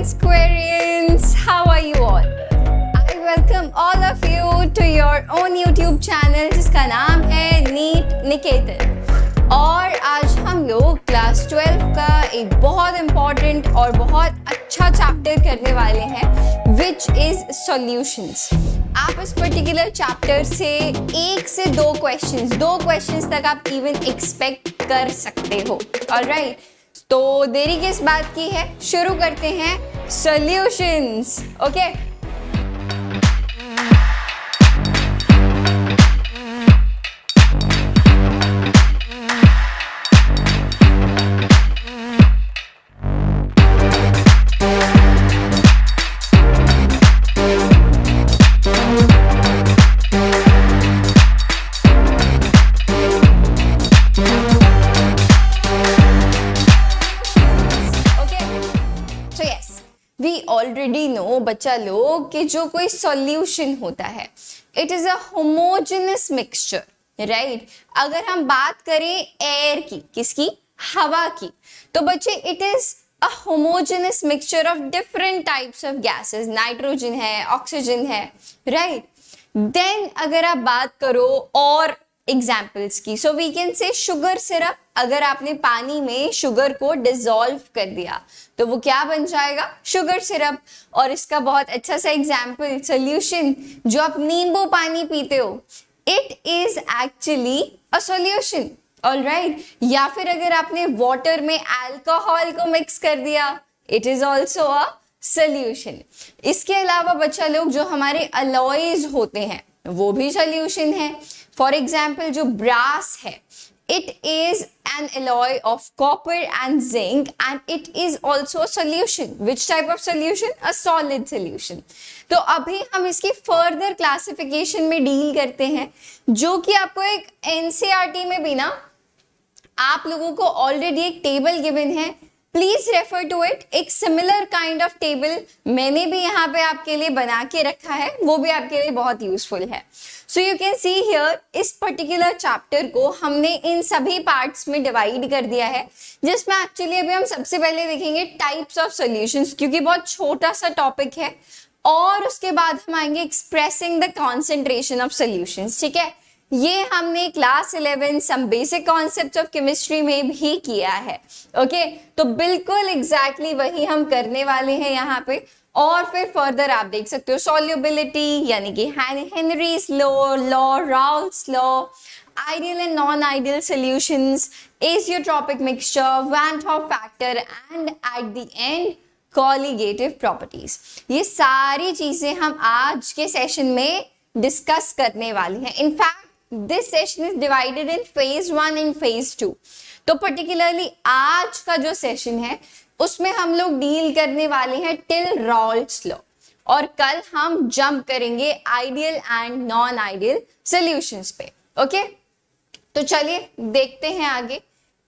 Squarians, how are you all? I welcome all of you to your own YouTube channel जिसका नाम है NEET निकेतन। और आज हम लोग क्लास 12 का एक बहुत इम्पॉर्टेंट और बहुत अच्छा चैप्टर करने वाले हैं विच इज सॉल्यूशंस। आप इस पर्टिकुलर चैप्टर से 1 से 2 क्वेश्चंस तक आप इवन एक्सपेक्ट कर सकते हो। ऑलराइट, तो देरी किस बात की है, शुरू करते हैं सॉल्यूशंस। ओके, ऑलरेडी नो बच्चा लोग कि जो कोई सॉल्यूशन होता है it is a homogeneous mixture, right. अगर हम बात करें एयर की, किसकी, हवा की, तो बच्चे it is a homogeneous mixture of different types of gases, nitrogen है, ऑक्सीजन है, राइट। देन अगर आप बात करो और एग्जाम्पल्स की, so we can say sugar syrup. अगर आपने पानी में शुगर को डिसॉल्व कर दिया तो वो क्या बन जाएगा, शुगर सिरप। और इसका बहुत अच्छा सा एग्जाम्पल सॉल्यूशन, जो आप नींबू पानी पीते हो, it is actually a solution, alright. या फिर अगर आपने वाटर में अल्कोहल को मिक्स कर दिया, it is also a solution. इसके अलावा बच्चा लोग जो हमारे अलॉयज होते हैं वो भी सॉल्यूशन है। फॉर एग्जाम्पल जो ब्रास है, it is an alloy of copper and zinc and it is also a solution. Which type of solution? A solid solution. तो अभी हम इसकी फर्दर क्लासिफिकेशन में डील करते हैं, जो कि आपको एक एनसीईआरटी में भी ना आप लोगों को ऑलरेडी एक टेबल गिवन है, प्लीज रेफर टू इट। एक सिमिलर काइंड ऑफ टेबल मैंने भी यहाँ पे आपके लिए बना के रखा है, वो भी आपके लिए बहुत यूजफुल है। सो यू कैन सी हियर, इस पर्टिकुलर चैप्टर को हमने इन सभी पार्ट्स में डिवाइड कर दिया है, जिसमें एक्चुअली अभी हम सबसे पहले देखेंगे टाइप्स ऑफ सॉल्यूशंस, क्योंकि बहुत छोटा सा टॉपिक है। और उसके बाद हम आएंगे expressing the concentration of solutions, ठीक है। ये हमने class 11 some basic concepts of chemistry में भी किया है, ओके। तो बिल्कुल एग्जैक्टली वही हम करने वाले हैं यहाँ पे। और फिर फर्दर आप देख सकते हो सॉल्युबिलिटी, यानी कि Henry's law, Raoult's law, ideal and non ideal solutions, azeotropic mixture, van Hoff factor and at the end colligative properties. ये सारी चीजें हम आज के सेशन में डिस्कस करने वाली हैं। In fact this session is divided in phase 1 and phase 2। तो पर्टिकुलरली आज का जो सेशन है उसमें हम लोग डील करने वाले हैं टिल राउल्स लॉ, और कल हम जंप करेंगे ideal and non ideal solutions पे, ओके। तो चलिए देखते हैं आगे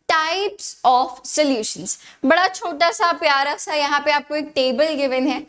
टाइप्स ऑफ सॉल्यूशंस। बड़ा छोटा सा प्यारा सा यहाँ पे आपको एक टेबल गिवन है,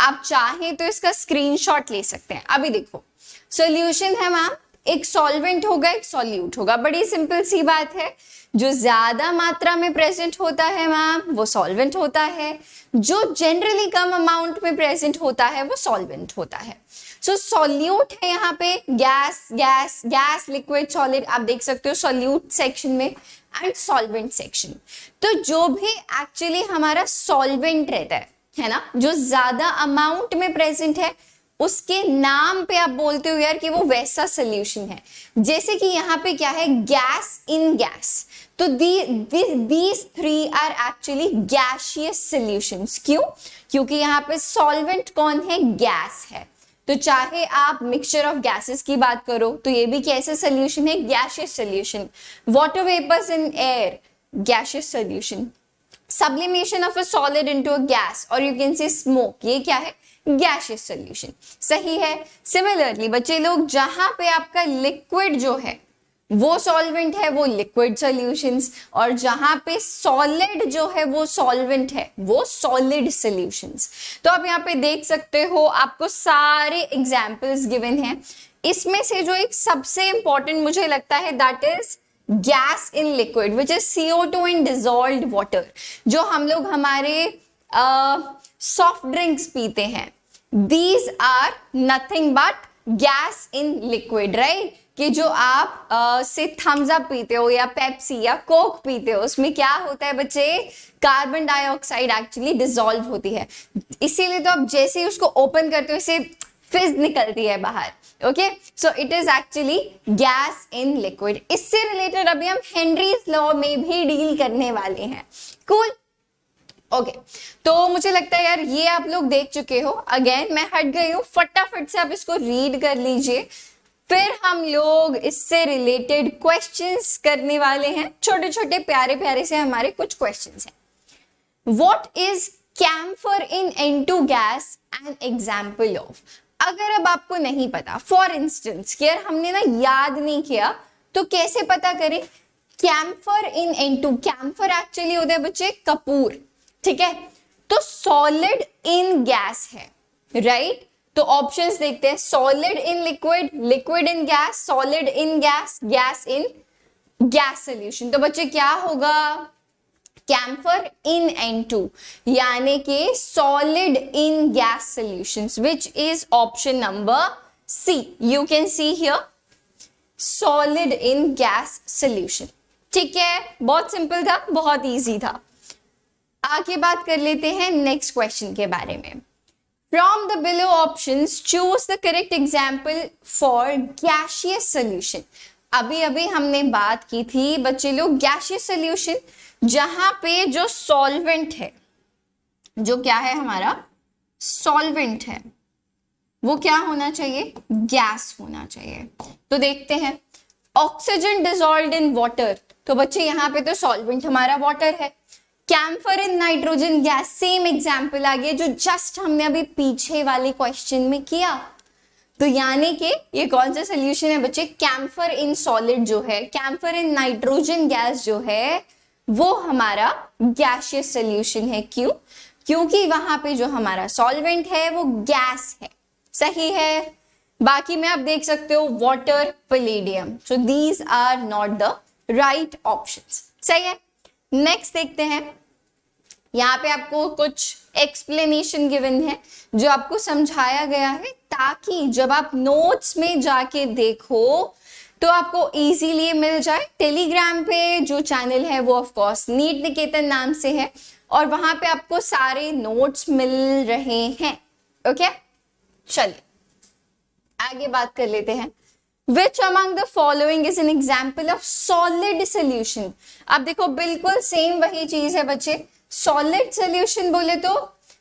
आप चाहें तो इसका स्क्रीनशॉट ले सकते हैं। अभी देखो, सॉल्यूशन है मैम, एक सॉल्वेंट होगा, एक सॉल्यूट होगा। बड़ी सिंपल सी बात है, जो ज्यादा मात्रा में प्रेजेंट होता है मैम वो सॉल्वेंट होता है, जो जनरली कम अमाउंट में प्रेजेंट होता है वो सॉल्वेंट होता है। सो सॉल्यूट है यहाँ पे गैस, लिक्विड, सॉलिड, आप देख सकते हो सॉल्यूट सेक्शन में एंड सॉल्वेंट सेक्शन। तो जो भी एक्चुअली हमारा सॉल्वेंट रहता है ना, जो ज्यादा अमाउंट में प्रेजेंट है, उसके नाम पे आप बोलते हो यार कि वो वैसा सॉल्यूशन है। जैसे कि यहाँ पे क्या है, गैस इन गैस, तो these three are actually gaseous solutions। क्यों? क्योंकि यहाँ पे सॉल्वेंट कौन है, गैस है। तो चाहे आप मिक्सचर ऑफ गैसेस की बात करो तो ये भी कैसे सॉल्यूशन है, gaseous solution. Water vapours in air, gaseous solution. Sublimation of a solid into a gas, और यू कैन से स्मोक, ये क्या है, गैसियस सॉल्यूशन। सही है। सिमिलरली बच्चे लोग, जहां पे आपका लिक्विड जो है वो सॉल्वेंट है वो लिक्विड सॉल्यूशंस, और जहां पे सॉलिड जो है वो सॉल्वेंट है वो सॉलिड सॉल्यूशंस। तो आप यहाँ पे देख सकते हो आपको सारे एग्जांपल्स गिवन हैं। इसमें से जो एक सबसे इंपॉर्टेंट मुझे लगता है that is gas in liquid which is CO2 in dissolved water, जो हम लोग हमारे सॉफ्ट ड्रिंक्स पीते हैं, these are nothing but gas in liquid, right. कि जो आप से थम्स अप पीते हो या पेप्सी या कोक पीते हो, उसमें क्या होता है बच्चे, कार्बन डाइऑक्साइड एक्चुअली डिसॉल्व होती है, इसीलिए तो आप जैसे ही उसको ओपन करते हो इसे फिज निकलती है बाहर। Okay, so it is actually gas in liquid. इससे रिलेटेड अभी हम हेनरीज लॉ में भी डील करने वाले हैं। कूल, ओके तो मुझे लगता है यार ये आप लोग देख चुके हो। अगेन मैं हट गई हूँ, फटाफट से आप इसको रीड कर लीजिए, फिर हम लोग इससे रिलेटेड क्वेश्चंस करने वाले हैं। छोटे छोटे प्यारे प्यारे से हमारे कुछ क्वेश्चंस हैं। What is camphor in N2 gas an example of. अगर अब आपको नहीं पता, फॉर इंस्टेंस कि यार हमने ना याद नहीं किया, तो कैसे पता करें। Camphor in N2, camphor actually होता है बच्चे कपूर, ठीक है। तो सॉलिड इन गैस है, राइट। तो ऑप्शंस देखते हैं, solid in liquid, liquid in gas, solid in gas, gas in gas solution. तो बच्चे क्या होगा, कैम्फर इन N2 यानी कि solid in gas solutions, which is option number C. You can see here solid in gas solution, ठीक है। बहुत simple था, बहुत इजी था। आगे बात कर लेते हैं नेक्स्ट क्वेश्चन के बारे में। From the below options, choose the correct example for gaseous solution. अभी अभी हमने बात की थी बच्चे लोग gaseous solution, जहां पे जो solvent है, जो क्या है हमारा solvent है, वो क्या होना चाहिए, गैस होना चाहिए। तो देखते हैं, ऑक्सीजन डिसॉल्व्ड इन वाटर, तो बच्चे यहाँ पे तो solvent हमारा वाटर है। Camphor in nitrogen gas, same example आ गया जो जस्ट हमने अभी पीछे वाले क्वेश्चन में किया। तो यानी कि ये कौन सा सोल्यूशन है बच्चे, कैम्फर इन सॉलिड जो है, कैम्फर इन नाइट्रोजन गैस जो है, वो हमारा गैसियस सोल्यूशन है। क्यों, क्योंकि वहां पे जो हमारा सॉल्वेंट है वो गैस है, सही है। बाकी में आप देख सकते हो water, palladium, so these are not the right options, सही है। नेक्स्ट देखते हैं, यहाँ पे आपको कुछ एक्सप्लेनेशन गिवन है जो आपको समझाया गया है, ताकि जब आप नोट्स में जाके देखो तो आपको इजीली मिल जाए। टेलीग्राम पे जो चैनल है वो ऑफ कोर्स नीट निकेतन नाम से है, और वहां पे आपको सारे नोट्स मिल रहे हैं। ओके, चलिए आगे बात कर लेते हैं। Which among the following is an example of solid solution? अब देखो बिल्कुल सेम वही चीज है बच्चे। सॉलिड सोल्यूशन बोले तो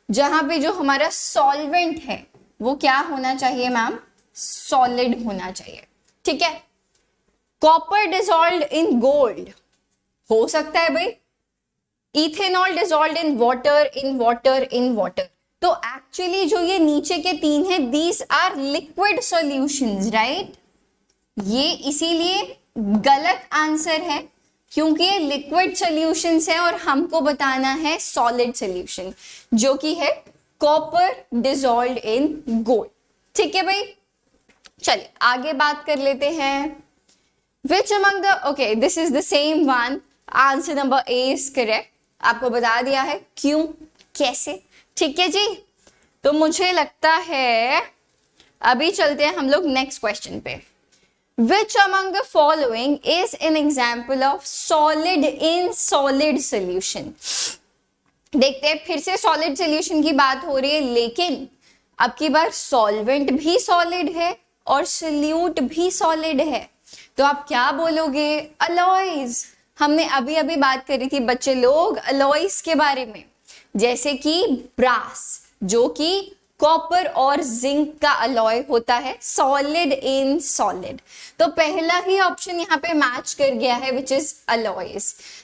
जहां पे जो हमारा सॉल्वेंट है वो क्या होना चाहिए मैम, सॉलिड होना चाहिए, ठीक है। कॉपर डिसॉल्व्ड इन गोल्ड, हो सकता है भाई। Ethanol dissolved in water, in water, in water. तो एक्चुअली जो ये नीचे के तीन है, these are liquid solutions, right. ये इसीलिए गलत आंसर है क्योंकि ये लिक्विड सॉल्यूशंस है और हमको बताना है सॉलिड सॉल्यूशन, जो कि है कॉपर डिसॉल्व्ड इन गोल्ड, ठीक है भाई। चलिए आगे बात कर लेते हैं। Which among the, okay, this is the same one, answer number A is correct. आपको बता दिया है क्यों, कैसे, ठीक है जी। तो मुझे लगता है अभी चलते हैं हम लोग नेक्स्ट क्वेश्चन पे। Which among the following is an example of solid in solid solution? देखते हैं, फिर से सॉलिड सॉल्यूशन की बात हो रही है, लेकिन अब की बार सॉल्वेंट भी सॉलिड है और सॉल्यूट भी सॉलिड है। तो आप क्या बोलोगे, अलॉयज। हमने अभी अभी बात करी थी बच्चे लोग अलॉयज के बारे में, जैसे कि ब्रास, जो कि कॉपर और जिंक का अलॉय होता है, सॉलिड इन सॉलिड। तो पहला ही ऑप्शन यहाँ पे मैच कर गया है, which is alloys.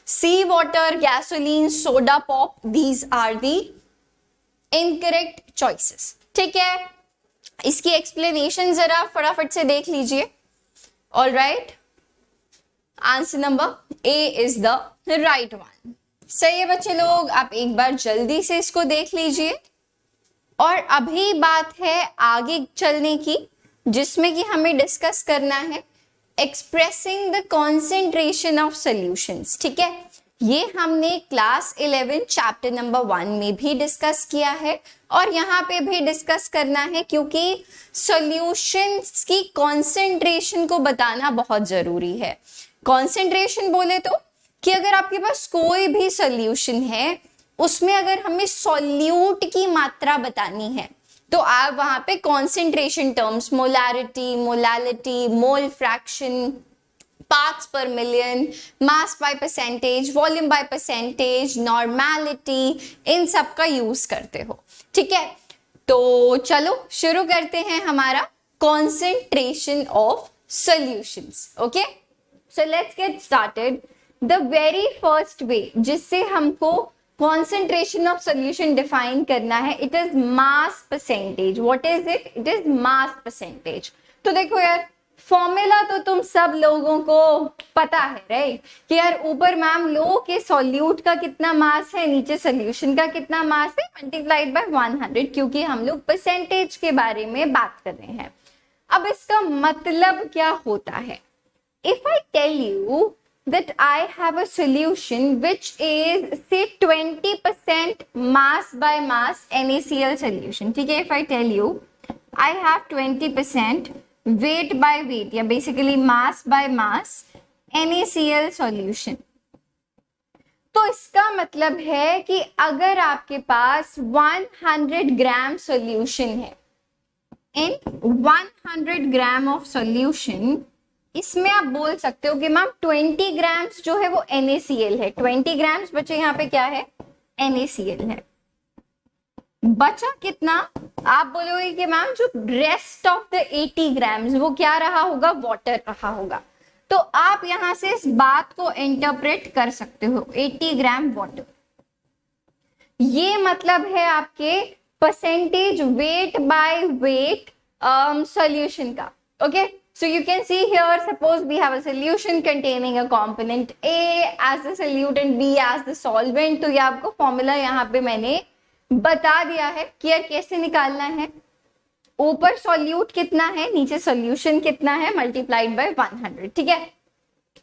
Sea water, gasoline, soda pop, these are the incorrect choices, ठीक है। इसकी एक्सप्लेनेशन जरा फटाफट से देख लीजिए। All right, answer number A is the right one, सही है बच्चे लोग। आप एक बार जल्दी से इसको देख लीजिए। और अभी बात है आगे चलने की, जिसमें कि हमें डिस्कस करना है expressing the concentration of solutions, ठीक है। ये हमने क्लास 11 चैप्टर नंबर 1 में भी डिस्कस किया है और यहाँ पे भी डिस्कस करना है, क्योंकि सॉल्यूशंस की कॉन्सेंट्रेशन को बताना बहुत जरूरी है। कॉन्सेंट्रेशन बोले तो कि अगर आपके पास कोई भी सॉल्यूशन है, उसमें अगर हमें सॉल्यूट की मात्रा बतानी है तो आप वहां पे concentration terms, molarity, molality, mole fraction, parts per million, mass by percentage, volume by percentage, normality, इन सब का यूज करते हो। ठीक है, तो चलो शुरू करते हैं हमारा concentration of solutions। Okay, so let's get started। The very first way जिससे हमको concentration of solution define करना है, it is mass percentage। What is it? It is mass percentage। तो देखो यार, फॉर्मूला तो तुम सब लोगों को पता है राइट, कि यार ऊपर मैम लो के सॉल्यूट का कितना मास है, नीचे सॉल्यूशन का कितना मास है, मल्टीप्लाइड बाय 100, क्योंकि हम लोग परसेंटेज के बारे में बात कर रहे हैं। अब इसका मतलब क्या होता है? If I tell you that I have a solution which is say 20% mass by mass NaCl solution, ठीक है, if I tell you I have 20% weight by weight या basically mass by mass NaCl solution, तो इसका मतलब है कि अगर आपके पास 100 ग्राम सॉल्यूशन है, इन 100 ग्राम ऑफ सॉल्यूशन, इसमें आप बोल सकते हो कि मैम 20 ग्राम्स जो है वो NaCl है, 20 ग्राम्स बचे यहाँ पे क्या है, NaCl है। बचा कितना? आप बोलोगे कि मैम जो रेस्ट ऑफ द 80 ग्राम्स वो क्या रहा होगा, वाटर रहा होगा। तो आप यहां से इस बात को इंटरप्रेट कर सकते हो, 80 ग्राम वाटर। ये मतलब है आपके percentage weight by weight solution का। Okay, so you can see here, suppose we have a solution containing a component A as the solute and B as the solvent। तो ये आपको फॉर्मूला यहाँ पे मैंने बता दिया है कि यार कैसे निकालना है। ऊपर सॉल्यूट कितना है, नीचे सॉल्यूशन कितना है, मल्टीप्लाइड बाय 100। ठीक है,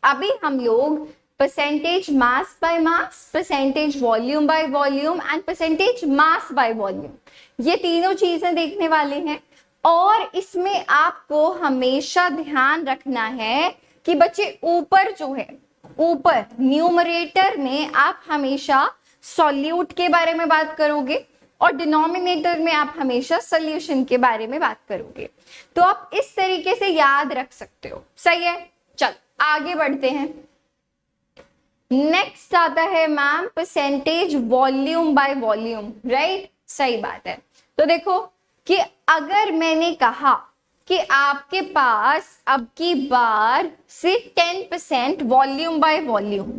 अभी हम लोग percentage mass by mass, percentage volume by volume and percentage mass by volume, ये तीनों चीजें देखने वाले हैं। और इसमें आपको हमेशा ध्यान रखना है कि बच्चे ऊपर जो है, ऊपर न्यूमरेटर में आप हमेशा सॉल्यूट के बारे में बात करोगे और डिनोमिनेटर में आप हमेशा सॉल्यूशन के बारे में बात करोगे। तो आप इस तरीके से याद रख सकते हो। सही है, चल आगे बढ़ते हैं। नेक्स्ट आता है ma'am percentage volume by volume, right, सही बात है। तो देखो कि अगर मैंने कहा कि आपके पास अब की बार से 10% volume by volume,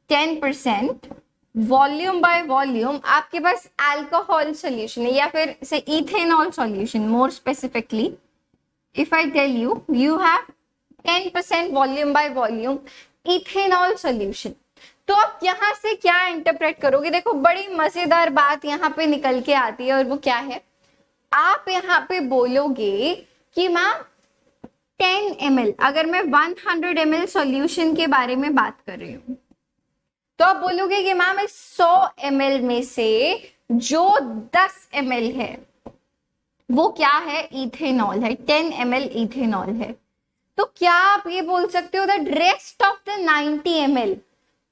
10% volume by volume आपके पास अल्कोहल सॉल्यूशन है या फिर से ethanol solution, more specifically if I tell you you have 10% volume by volume ethanol solution, तो आप यहाँ से क्या इंटरप्रेट करोगे? देखो बड़ी मजेदार बात यहाँ पे निकल के आती है और वो क्या है, आप यहाँ पे बोलोगे कि मैम 10 ml, अगर मैं 100 ml सॉल्यूशन के बारे में बात कर रही हूँ तो आप बोलोगे कि मैम इस 100 ml में से जो 10 ml है वो क्या है, इथेनॉल है, 10 ml इथेनॉल है। तो क्या आप ये बोल सकते हो that rest of the 90 ml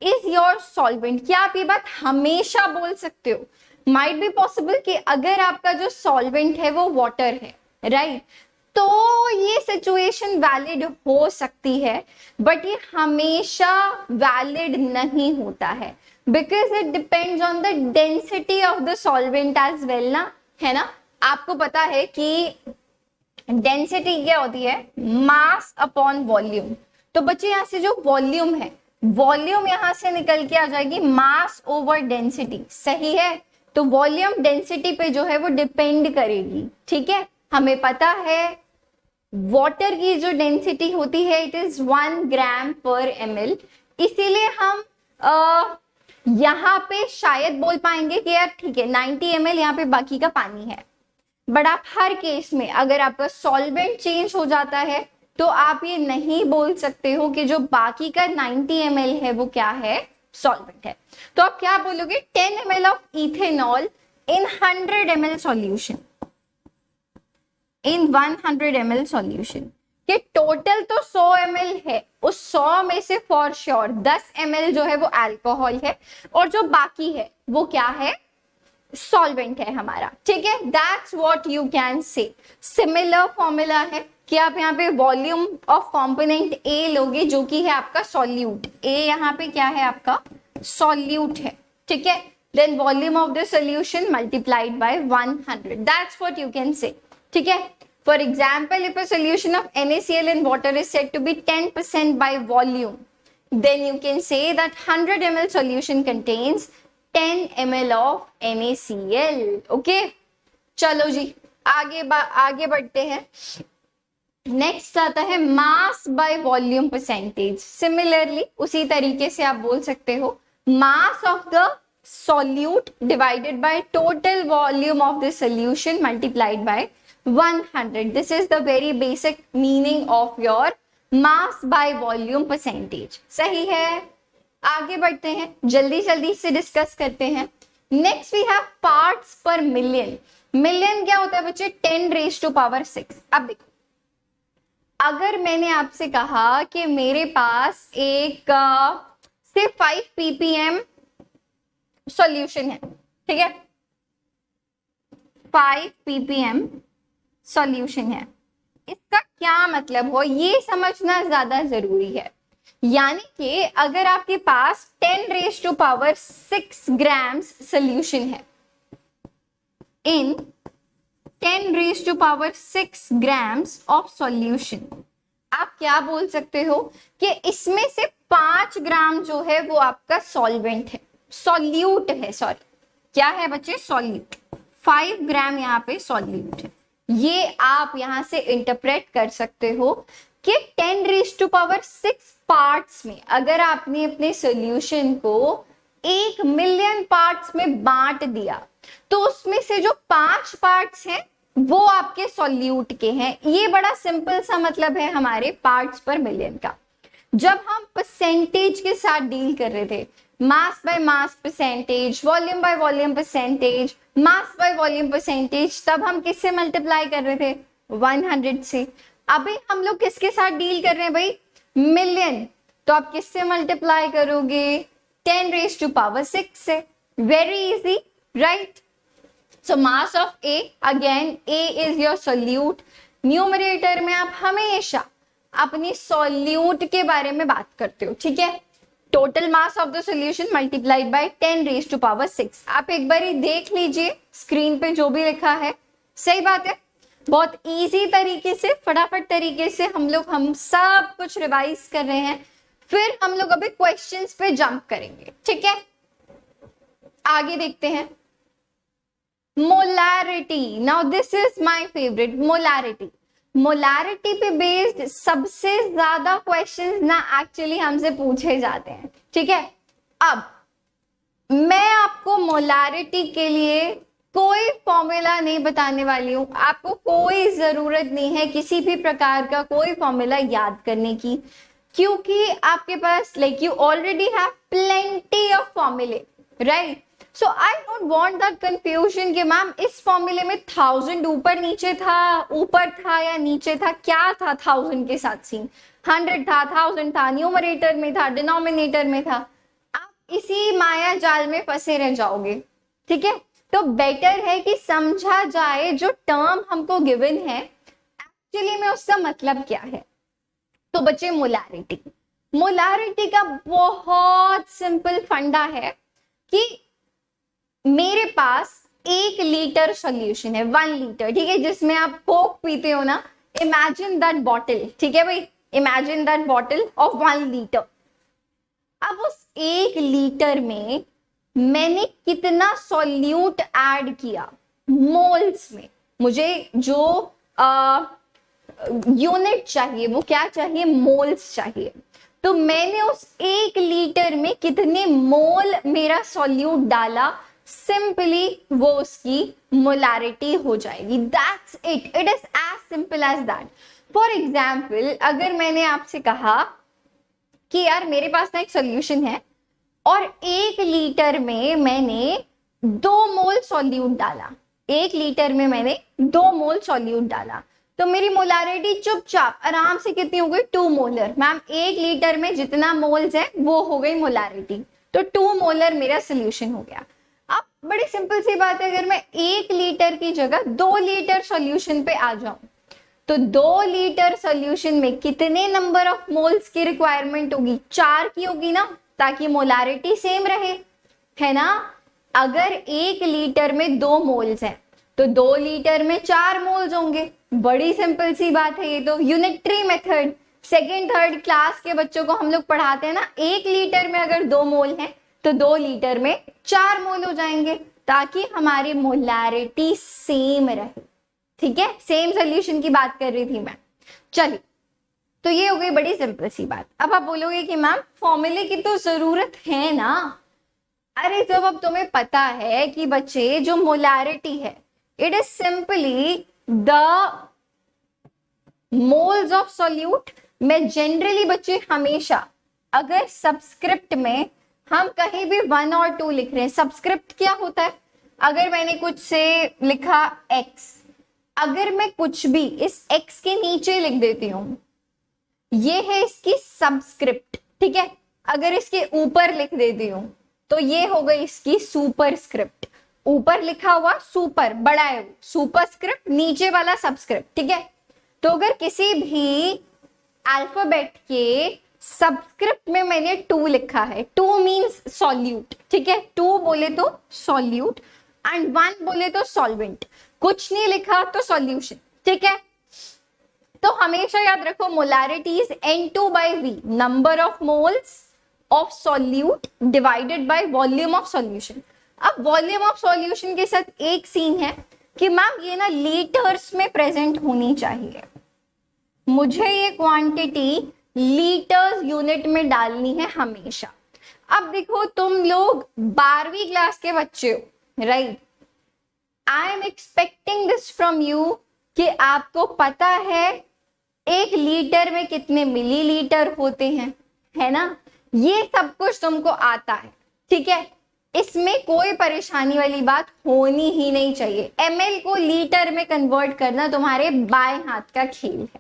is your solvent? क्या आप ये बात हमेशा बोल सकते हो? माइट बी पॉसिबल कि अगर आपका जो सॉल्वेंट है वो वाटर है, राइट, तो ये सिचुएशन वैलिड हो सकती है, बट ये हमेशा वैलिड नहीं होता है, because it depends on the density of the solvent as well ना, है ना। आपको पता है कि डेंसिटी क्या होती है, मास अपॉन वॉल्यूम। तो बच्चे यहाँ से जो वॉल्यूम है, वॉल्यूम यहाँ से निकल के आ जाएगी मास ओवर डेंसिटी, सही है। तो वॉल्यूम डेंसिटी पे जो है वो डिपेंड करेगी, ठीक है। हमें पता है वाटर की जो डेंसिटी होती है इट इज 1 ग्राम पर ml, इसीलिए हम यहाँ पे शायद बोल पाएंगे कि यार ठीक है 90 ml यहाँ पे बाकी का पानी है, बट आप हर केस में अगर आपका सॉल्वेंट चेंज हो जाता है तो आप ये नहीं बोल सकते हो कि जो बाकी का 90 ml है वो क्या है, सॉल्वेंट है। तो आप क्या बोलोगे, 10 ml of ethanol in 100 ml solution, in 100 ml solution, कि टोटल तो 100 ml है, उस 100 में से फॉर श्योर 10 ml जो है वो अल्कोहल है और जो बाकी है वो क्या है, सॉल्वेंट है हमारा, ठीक है। दैट्स व्हाट यू कैन से। सिमिलर फॉर्मूला है कि आप यहाँ पे वॉल्यूम ऑफ कंपोनेंट ए लोगे जो कि है आपका सॉल्यूट, ए यहाँ पे क्या है आपका सॉल्यूट है, ठीक है। Then volume of the solution multiplied by 100, that's what you can say, ठीक है। For example, if a solution of NaCl in water is said to be 10% by volume, then you can say that 100 ml solution contains 10 ml of NaCl. Okay? चलो जी आगे बढ़ते हैं। Next आता है mass by volume percentage. Similarly उसी तरीके से आप बोल सकते हो mass of the solute divided by total volume of the solution multiplied by 100. This is the very basic meaning of your mass by volume percentage. सही है, आगे बढ़ते हैं, जल्दी जल्दी से डिस्कस करते हैं। नेक्स्ट वी हैव पार्ट्स पर मिलियन। मिलियन क्या होता है बच्चे, 10⁻⁶। अब देखो, अगर मैंने आपसे कहा कि मेरे पास एक से 5 ppm सॉल्यूशन है, ठीक है, 5 ppm सॉल्यूशन है, इसका क्या मतलब हो ये समझना ज्यादा जरूरी है। यानी कि अगर आपके पास 10⁻⁶ ग्राम्स सॉल्यूशन है, इन 10⁻⁶ ग्राम्स ऑफ सॉल्यूशन, आप क्या बोल सकते हो कि इसमें से 5 ग्राम जो है वो आपका सॉल्वेंट है, सॉल्यूट है, सॉरी क्या है बच्चे, सॉल्यूट। 5 ग्राम यहाँ पे सॉल्यूट है। ये आप यहां से इंटरप्रेट कर सकते हो कि 10⁻⁶ पार्ट्स में अगर आपने अपने सॉल्यूशन को 1 मिलियन पार्ट्स में बांट दिया तो उसमें से जो 5 पार्ट्स हैं वो आपके सॉल्यूट के हैं। ये बड़ा सिंपल सा मतलब है हमारे पार्ट्स पर मिलियन का। जब हम परसेंटेज के साथ डील कर रहे थे, mass by mass percentage, volume by volume percentage, mass by volume percentage, तब हम किससे मल्टीप्लाई कर रहे थे, 100 से। अभी हम लोग किसके साथ डील कर रहे हैं भाई, मिलियन, तो आप किससे मल्टीप्लाई करोगे, 10⁻⁶ से। Very easy, right. So mass of A, again A is your solute. Numerator में आप हमेशा अपनी सॉल्यूट के बारे में बात करते हो, ठीक है। Total mass of the solution multiplied bye 10⁻⁶। आप एक बार ही देख लीजिए स्क्रीन पे जो भी लिखा है, सही बात है। बहुत इजी तरीके से, फटाफट तरीके से हम सब कुछ रिवाइज कर रहे हैं, फिर हम लोग अभी क्वेश्चंस पे जंप करेंगे, ठीक है। आगे देखते हैं, molarity. Now this is my favourite, molarity. Molarity पे बेस्ड सबसे ज्यादा क्वेश्चंस ना एक्चुअली हमसे पूछे जाते हैं, ठीक है। अब मैं आपको मोलैरिटी के लिए कोई फॉर्मूला नहीं बताने वाली हूं, आपको कोई जरूरत नहीं है किसी भी प्रकार का कोई फॉर्मूला याद करने की, क्योंकि आपके पास like you already have plenty of फॉर्मूले, right. So I don't want that confusion कि मैम इस फॉर्मूले में 1000 ऊपर नीचे था, ऊपर था या नीचे था, क्या था 1000 के साथ सीन, 100 था, 1000 था, न्यूमरेटर में था, डिनोमिनेटर में था, आप इसी माया जाल में फंसे रह जाओगे, ठीक है। तो बेटर है कि समझा जाए जो टर्म हमको गिवन है एक्चुअली में उसका मतलब क्या है। तो बच्चे मोलैरिटी, मोलैरिटी का बहुत सिंपल फंडा है कि मेरे पास 1 लीटर सॉल्यूशन है, 1 लीटर, ठीक है, जिसमें आप कोक पीते हो ना, इमेजिन दैट बॉटल, ठीक है भाई, imagine that bottle of 1 litre. अब उस 1 लीटर में मैंने कितना सॉल्यूट ऐड किया, मोल्स में। मुझे जो यूनिट चाहिए वो क्या चाहिए, मोल्स चाहिए। तो मैंने उस 1 लीटर में कितने मोल मेरा सॉल्यूट डाला, सिंपली वो उसकी मोलैरिटी हो जाएगी। That's it, it is as simple as that. For example, अगर मैंने आपसे कहा कि यार मेरे पास ना एक सॉल्यूशन है और 1 लीटर में मैंने 2 मोल सॉल्यूट डाला, 1 लीटर में मैंने 2 मोल सॉल्यूट डाला, तो मेरी मोलारिटी चुपचाप आराम से कितनी हो गई 2 मोलर। मैम 1 लीटर में जितना मोल्स है वो हो गई मोलारिटी, तो 2 मोलर मेरा सोल्यूशन हो गया। अब बड़ी सिंपल सी बात है, अगर मैं 1 लीटर की जगह 2 लीटर सॉल्यूशन पे आ जाऊं तो 2 लीटर सॉल्यूशन में कितने नंबर ऑफ मोल्स की रिक्वायरमेंट होगी, 4 की होगी ना, ताकि मोलारिटी सेम रहे, है ना। अगर 1 लीटर में 2 मोल्स हैं तो 2 लीटर में 4 मोल्स होंगे। बड़ी सिंपल सी बात है, ये तो unitary method second third class के बच्चों को हम लोग पढ़ाते हैं ना। 1 लीटर में अगर 2 मोल हैं तो 2 लीटर में 4 मोल हो जाएंगे, ताकि हमारी मोलारिटी सेम रहे। ठीक है, सेम सोल्यूशन की बात कर रही थी मैं। चलिए, तो ये हो गई बड़ी सिंपल सी बात। अब आप बोलोगे कि मैम फॉर्मूले की तो जरूरत है ना। अरे जब अब तुम्हें पता है कि बच्चे जो मोलारिटी है it is simply the moles of solute. मैं जनरली बच्चे हमेशा अगर सबस्क्रिप्ट में हम कहीं भी 1 और 2 लिख रहे हैं, सबस्क्रिप्ट क्या होता है, अगर मैंने कुछ से लिखा x, अगर मैं कुछ भी इस x के नीचे लिख देती हूं, ये है इसकी सबस्क्रिप्ट, ठीक है। अगर इसके ऊपर लिख देती हूं तो ये हो गई इसकी सुपरस्क्रिप्ट। ऊपर लिखा हुआ सुपर बड़ा है, सुपरस्क्रिप्ट नीचे वाला सबस्क्रिप्ट, ठीक है। तो अगर किसी भी अल्फाबेट के सबस्क्रिप्ट में मैंने 2 लिखा है, 2 मींस सॉल्यूट, ठीक है, 2 बोले तो सॉल्यूट एंड 1 बोले तो सॉल्वेंट, कुछ नहीं लिखा तो सॉल्यूशन, ठीक है। तो हमेशा याद रखो molarity is N2/V, number of moles of solute divided by volume of solution. अब वॉल्यूम ऑफ सॉल्यूशन के साथ एक सीन है कि मैम ये ना लीटर्स में प्रेजेंट होनी चाहिए, मुझे ये क्वांटिटी लीटर्स यूनिट में डालनी है हमेशा। अब देखो तुम लोग 12वीं क्लास के बच्चे हो, right. I am expecting this from you कि आपको पता है 1 लीटर में कितने मिलीलीटर होते हैं, है ना। ये सब कुछ तुमको आता है, ठीक है, इसमें कोई परेशानी वाली बात होनी ही नहीं चाहिए। ml को लीटर में कन्वर्ट करना तुम्हारे बाएं हाथ का खेल है।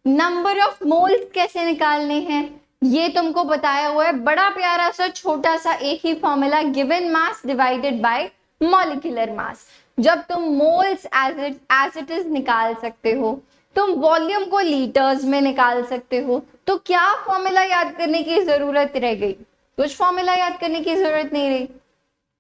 नंबर ऑफ मोल्स कैसे निकालने हैं ये तुमको बताया हुआ है, बड़ा प्यारा सा छोटा सा एक ही formula, given mass divided by molecular mass. जब तुम मोल्स एज इट इज निकाल सकते हो, तुम वॉल्यूम को लीटर्स में निकाल सकते हो, तो क्या फॉर्मूला याद करने की जरूरत रह गई, कुछ फॉर्मूला याद करने की जरूरत नहीं रही,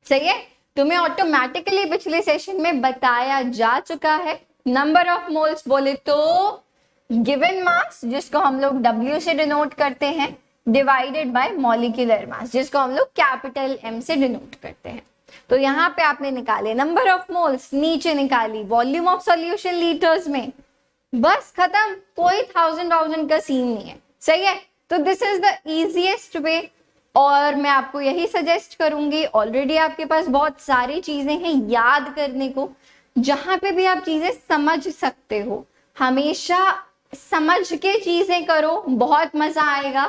सही है। तुम्हें ऑटोमेटिकली पिछले सेशन में बताया जा चुका है। नंबर ऑफ मोल्स बोले तो गिवन मास, जिसको हम लोग W से डिनोट करते हैं, डिवाइडेड बाय मॉलिक्यूलर मास, जिसको हम लोग कैपिटल M से डिनोट करते हैं। तो यहाँ पे आपने निकाले नंबर ऑफ मोल्स, नीचे निकाली वॉल्यूम ऑफ सॉल्यूशन लीटर्स में, बस खत्म, कोई 1000 का सीन नहीं है, सही है। तो this is the easiest way, और मैं आपको यही सजेस्ट करूंगी, ऑलरेडी आपके पास बहुत सारी चीजें हैं याद करने को, जहां पे भी आप चीजें समझ सकते हो, हमेशा समझ के चीजें करो, बहुत मजा आएगा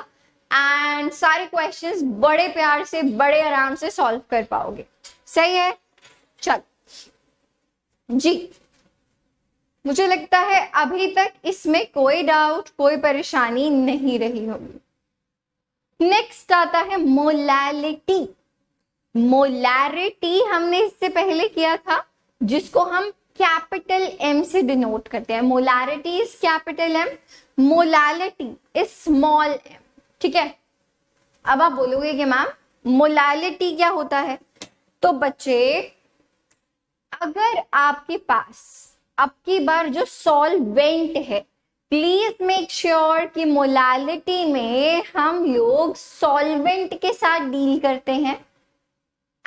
एंड सारे क्वेश्चंस बड़े प्यार से बड़े आराम से सॉल्व कर पाओगे, सही है। चल जी, मुझे लगता है अभी तक इसमें कोई डाउट कोई परेशानी नहीं रही होगी। नेक्स्ट आता है मोलैलिटी। मोलैरिटी हमने इससे पहले किया था, जिसको हम कैपिटल M से डिनोट करते हैं। Molarity is capital M, molality is small m, ठीक है। अब आप बोलोगे कि मैम मोलैलिटी क्या होता है, तो बच्चे अगर आपके पास अब की बार जो सॉल्वेंट है, प्लीज मेक श्योर कि मोलालिटी में हम लोग सॉल्वेंट के साथ डील करते हैं,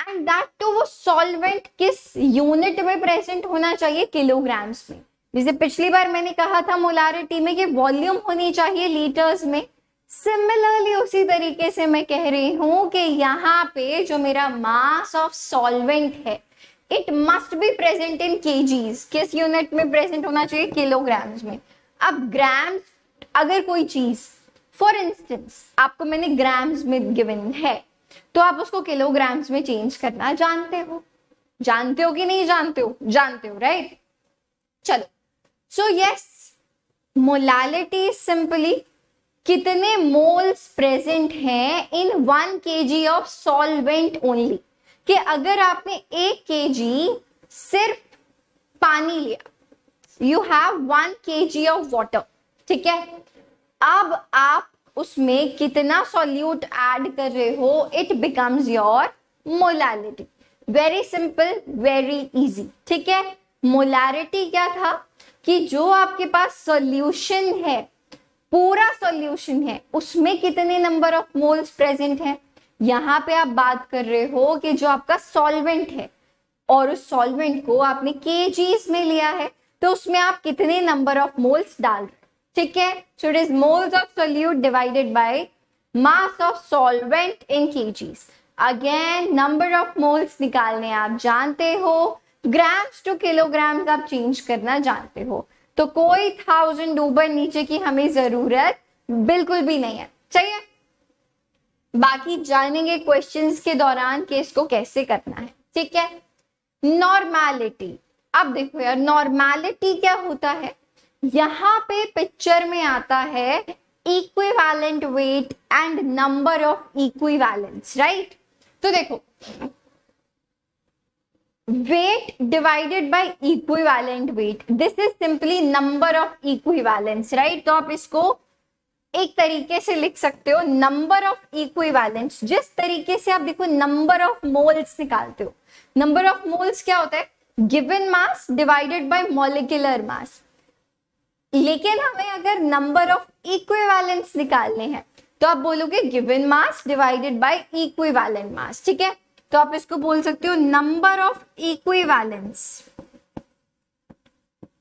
एंड दैट टू वो सॉल्वेंट किस यूनिट में प्रेजेंट होना चाहिए, किलोग्राम्स में। जैसे पिछली बार मैंने कहा था मोलारिटी में कि वॉल्यूम होनी चाहिए लीटर्स में, सिमिलरली उसी तरीके से मैं कह रही हूं कि यहाँ पे जो मेरा मास ऑफ सॉल्वेंट है it must be present in KGs, किस यूनिट में प्रेजेंट होना चाहिए, किलोग्राम्स में। अब ग्राम्स, अगर कोई चीज फॉर इंस्टेंस आपको मैंने ग्राम्स में गिवन है, तो आप उसको किलोग्राम्स में चेंज करना जानते हो कि नहीं जानते हो राइट। चलो, सो यस, मोलालिटी सिंपली कितने मोल्स प्रेजेंट हैं इन 1 kg ऑफ सॉल्वेंट ओनली, कि अगर आपने 1 kg सिर्फ पानी लिया, you have 1 kg of water, ठीक है, अब आप उसमें कितना सॉल्यूट ऐड कर रहे हो, it becomes your molality. Very simple, very easy, ठीक है। मोलारिटी क्या था कि जो आपके पास सॉल्यूशन है, पूरा सॉल्यूशन है, उसमें कितने नंबर ऑफ मोल्स प्रेजेंट है। यहां पे आप बात कर रहे हो कि जो आपका सॉल्वेंट है और उस सॉल्वेंट को आपने केजीज में लिया है, तो उसमें आप कितने नंबर ऑफ मोल्स डाल रहे हैं, ठीक है। So it is moles of solute divided by mass of solvent in KGs. Again number of moles निकालने आप जानते हो, ग्राम्स टू किलोग्राम्स आप चेंज करना जानते हो, तो कोई 1000 ऊपर नीचे की हमें जरूरत बिल्कुल भी नहीं है, चाहिए। बाकी जानेंगे क्वेश्चंस के दौरान कि इसको कैसे करना है, ठीक है। नॉर्मैलिटी, अब देखो यार, नॉर्मैलिटी क्या होता है, यहां पे पिक्चर में आता है equivalent weight and number of equivalents, right. तो देखो, weight divided by equivalent weight, this is simply number of equivalents, right। तो आप इसको एक तरीके से लिख सकते हो, नंबर ऑफ इक्विवेलेंट्स। जिस तरीके से आप देखो नंबर ऑफ मोल्स निकालते हो, नंबर ऑफ मोल्स क्या होता है, given mass divided by molecular मास। लेकिन हमें अगर नंबर ऑफ इक्विवेलेंट्स निकालने हैं तो आप बोलोगे given mass divided by equivalent mass, ठीक है। तो आप इसको बोल सकते हो number of equivalence,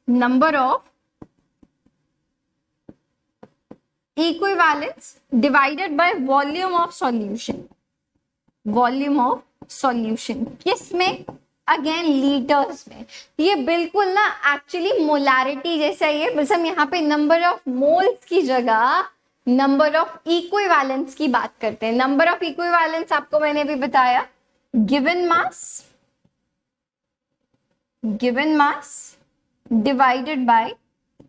number of equivalence divided by volume of solution, volume of solution किसमें, अगेन लीटर्स में। ये बिल्कुल ना एक्चुअली मोलारिटी जैसा ही है, बस हम यहाँ पे नंबर ऑफ मोल्स की जगह नंबर ऑफ इक्विवेलेंस की बात करते हैं। नंबर ऑफ इक्विवेलेंस आपको मैंने भी बताया, given mass divided by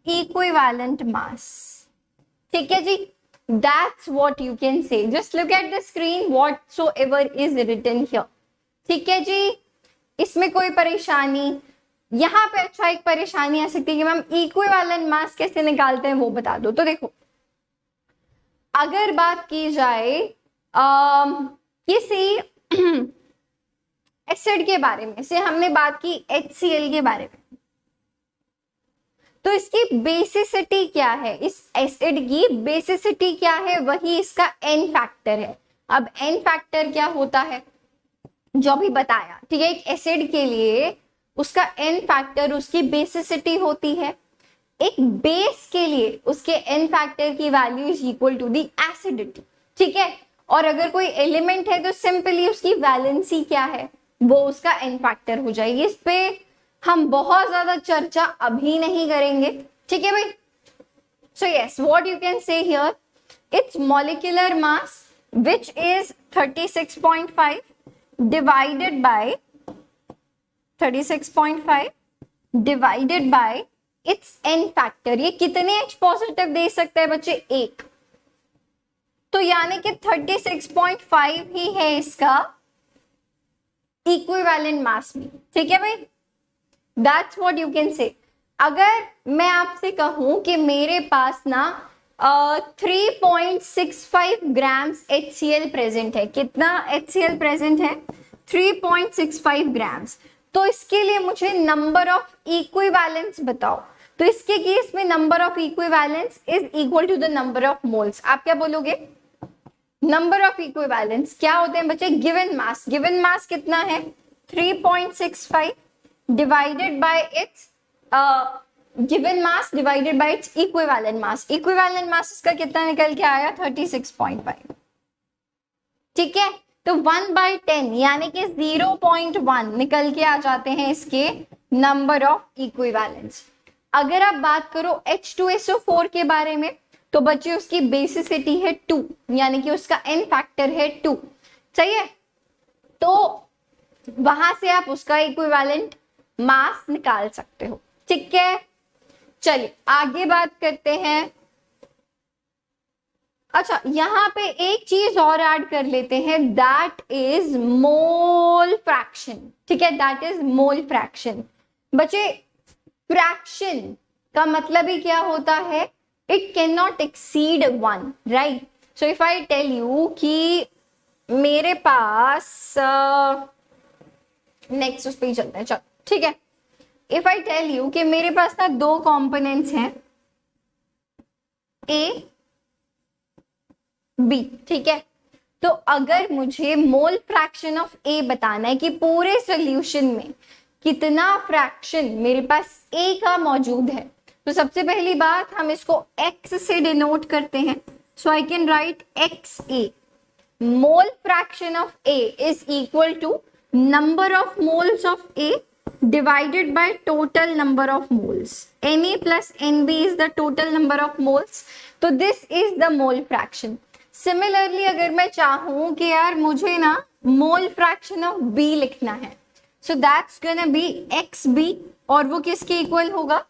equivalent mass, ठीक है जी। That's what you can say, just look at the screen whatsoever is written here, ठीक है जी। इसमें कोई परेशानी, यहाँ पे अच्छा एक परेशानी आ सकती है कि मैम इक्विवेलेंट मास कैसे निकालते हैं वो बता दो। तो देखो, अगर बात की जाए किसी एसिड के बारे में, से हमने बात की HCl के बारे में, तो इसकी बेसिसिटी क्या है, इस एसिड की बेसिसिटी क्या है, वही इसका N फैक्टर है। अब N फैक्टर क्या होता है, जो अभी बताया, ठीक है। एक एसिड के लिए उसका N फैक्टर उसकी बेसिसिटी होती है, एक बेस के लिए उसके N फैक्टर की value is equal to the acidity, ठीक है। और अगर कोई एलिमेंट है तो सिंपली उसकी वैलेंसी क्या है, वो उसका N फैक्टर हो जाएगी। इस पे हम बहुत ज्यादा चर्चा अभी नहीं करेंगे, ठीक है भाई। So yes, what you can से here, it's molecular mass which is 36.5 divided by 36.5 divided by it's N factor. ये कितने H पॉजिटिव दे सकता है बच्चे, 1, तो यानी कि 36.5 ही है इसका इक्विवेलेंट मास में, ठीक है भाई। दैट्स व्हाट यू कैन से। अगर मैं आपसे कहूं कि मेरे पास ना 3.65 ग्राम्स HCl प्रेजेंट है, कितना HCl प्रेजेंट है, 3.65 ग्राम्स, तो इसके लिए मुझे नंबर ऑफ इक्विवेलेंस बताओ। तो इसके केस में number of equivalence is equal to the number of moles. आप क्या बोलोगे, नंबर ऑफ इक्विवेलेंस क्या होते हैं बच्चे, गिवन मास। गिवन मास कितना है, 3.65 divided by it's given mass divided bye its equivalent mass. Equivalent mass इसका कितना निकल के आया, 36.5, ठीक है। तो 1/10 यानी कि 0.1 निकल के आ जाते हैं इसके नंबर ऑफ इक्विवेलेंस। अगर आप बात करो H2SO4 के बारे में, तो बच्चे उसकी बेसिसिटी है 2, यानी कि उसका N फैक्टर है 2। सही है, तो वहां से आप उसका इक्विवेलेंट मास निकाल सकते हो। ठीक है, चलिए आगे बात करते हैं। अच्छा, यहां पे एक चीज और ऐड कर लेते हैं, दैट इज मोल फ्रैक्शन। ठीक है, दैट इज मोल फ्रैक्शन। बच्चे, फ्रैक्शन का मतलब ही क्या होता है? इट कैन नॉट एक्सीड 1, right? So if I tell you कि मेरे पास नेक्स्ट उस पे ही चलते हैं, चलो ठीक है। इफ आई टेल यू कि मेरे पास ना दो कंपोनेंट्स हैं, ए बी, ठीक है। तो अगर मुझे मोल फ्रैक्शन ऑफ ए बताना है कि पूरे सॉल्यूशन में कितना फ्रैक्शन मेरे पास ए का मौजूद है, तो सबसे पहली बात हम इसको x से डिनोट करते हैं। So I can write X A. Mole fraction of A is equal to number of moles of A divided by total number of moles. Na plus Nb is the total number of moles. तो this is the mole fraction. Similarly, अगर मैं चाहूं कि यार मुझे ना mole fraction of B लिखना है, so that's gonna be XB, और वो किसके इक्वल होगा?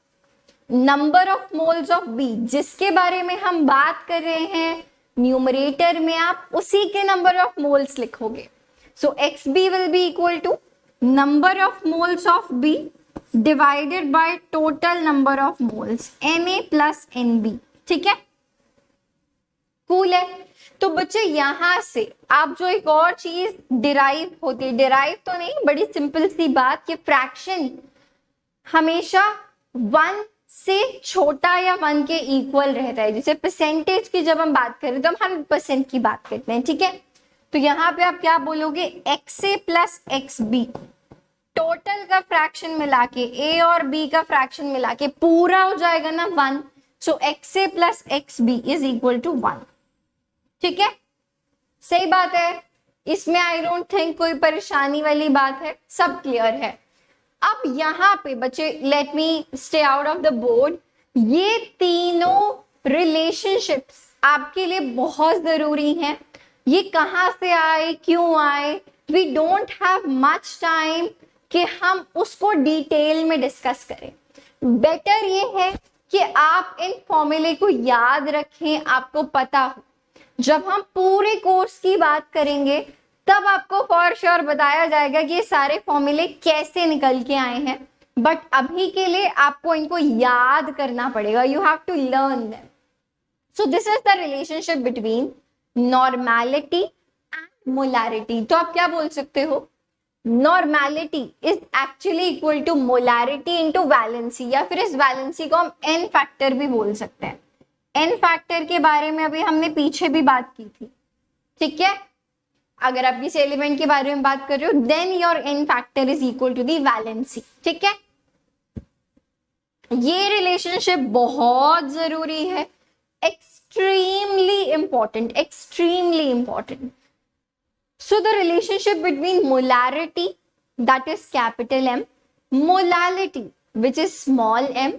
Number of moles of B, जिसके बारे में हम बात कर रहे हैं न्यूमरेटर में, आप उसी के नंबर ऑफ मोल्स लिखोगे। So XB will be equal to number of moles of B divided by total number of moles, Na plus Nb। ठीक है, कूल है। तो बच्चे यहां से आप जो एक और चीज डिराइव होती है, डिराइव तो नहीं, बड़ी सिंपल सी बात कि फ्रैक्शन हमेशा 1 से छोटा या 1 के इक्वल रहता है। जैसे परसेंटेज की जब हम बात करें तो हम 100% की बात करते हैं, ठीक है। तो यहां पे आप क्या बोलोगे? X A plus X B, total का फ्रैक्शन मिला के, ए और बी का फ्रैक्शन मिला के पूरा हो जाएगा ना 1। So X A plus X B is equal to 1। ठीक है, सही बात है, इसमें आई डोंट थिंक कोई परेशानी वाली बात है, सब क्लियर है। अब यहां पे बच्चे, let me stay out of the board, ये तीनों रिलेशनशिप्स आपके लिए बहुत जरूरी हैं। ये कहां से आए, क्यों आए? We don't have much time कि हम उसको डिटेल में डिस्कस करें। बेटर ये है कि आप इन फॉर्मूले को याद रखें, आपको पता हो। जब हम पूरे कोर्स की बात करेंगे तब आपको फॉर श्योर बताया जाएगा कि ये सारे फॉर्मूले कैसे निकल के आए हैं, बट अभी के लिए आपको इनको याद करना पड़ेगा। You have to learn them. So this is the relationship between normality and molarity. तो आप क्या बोल सकते हो? Normality is actually equal to molarity into valency, या फिर इस वैलेंसी को हम एन फैक्टर भी बोल सकते हैं। एन फैक्टर के बारे में अभी हमने पीछे भी बात की थी, ठीक है। अगर आप किसी एलिमेंट के बारे में बात कर रहे हो, then your N factor is equal to the valency, ठीक है। ये रिलेशनशिप बहुत जरूरी है, extremely important. So the relationship between molarity, that is capital M, molality, which is small m,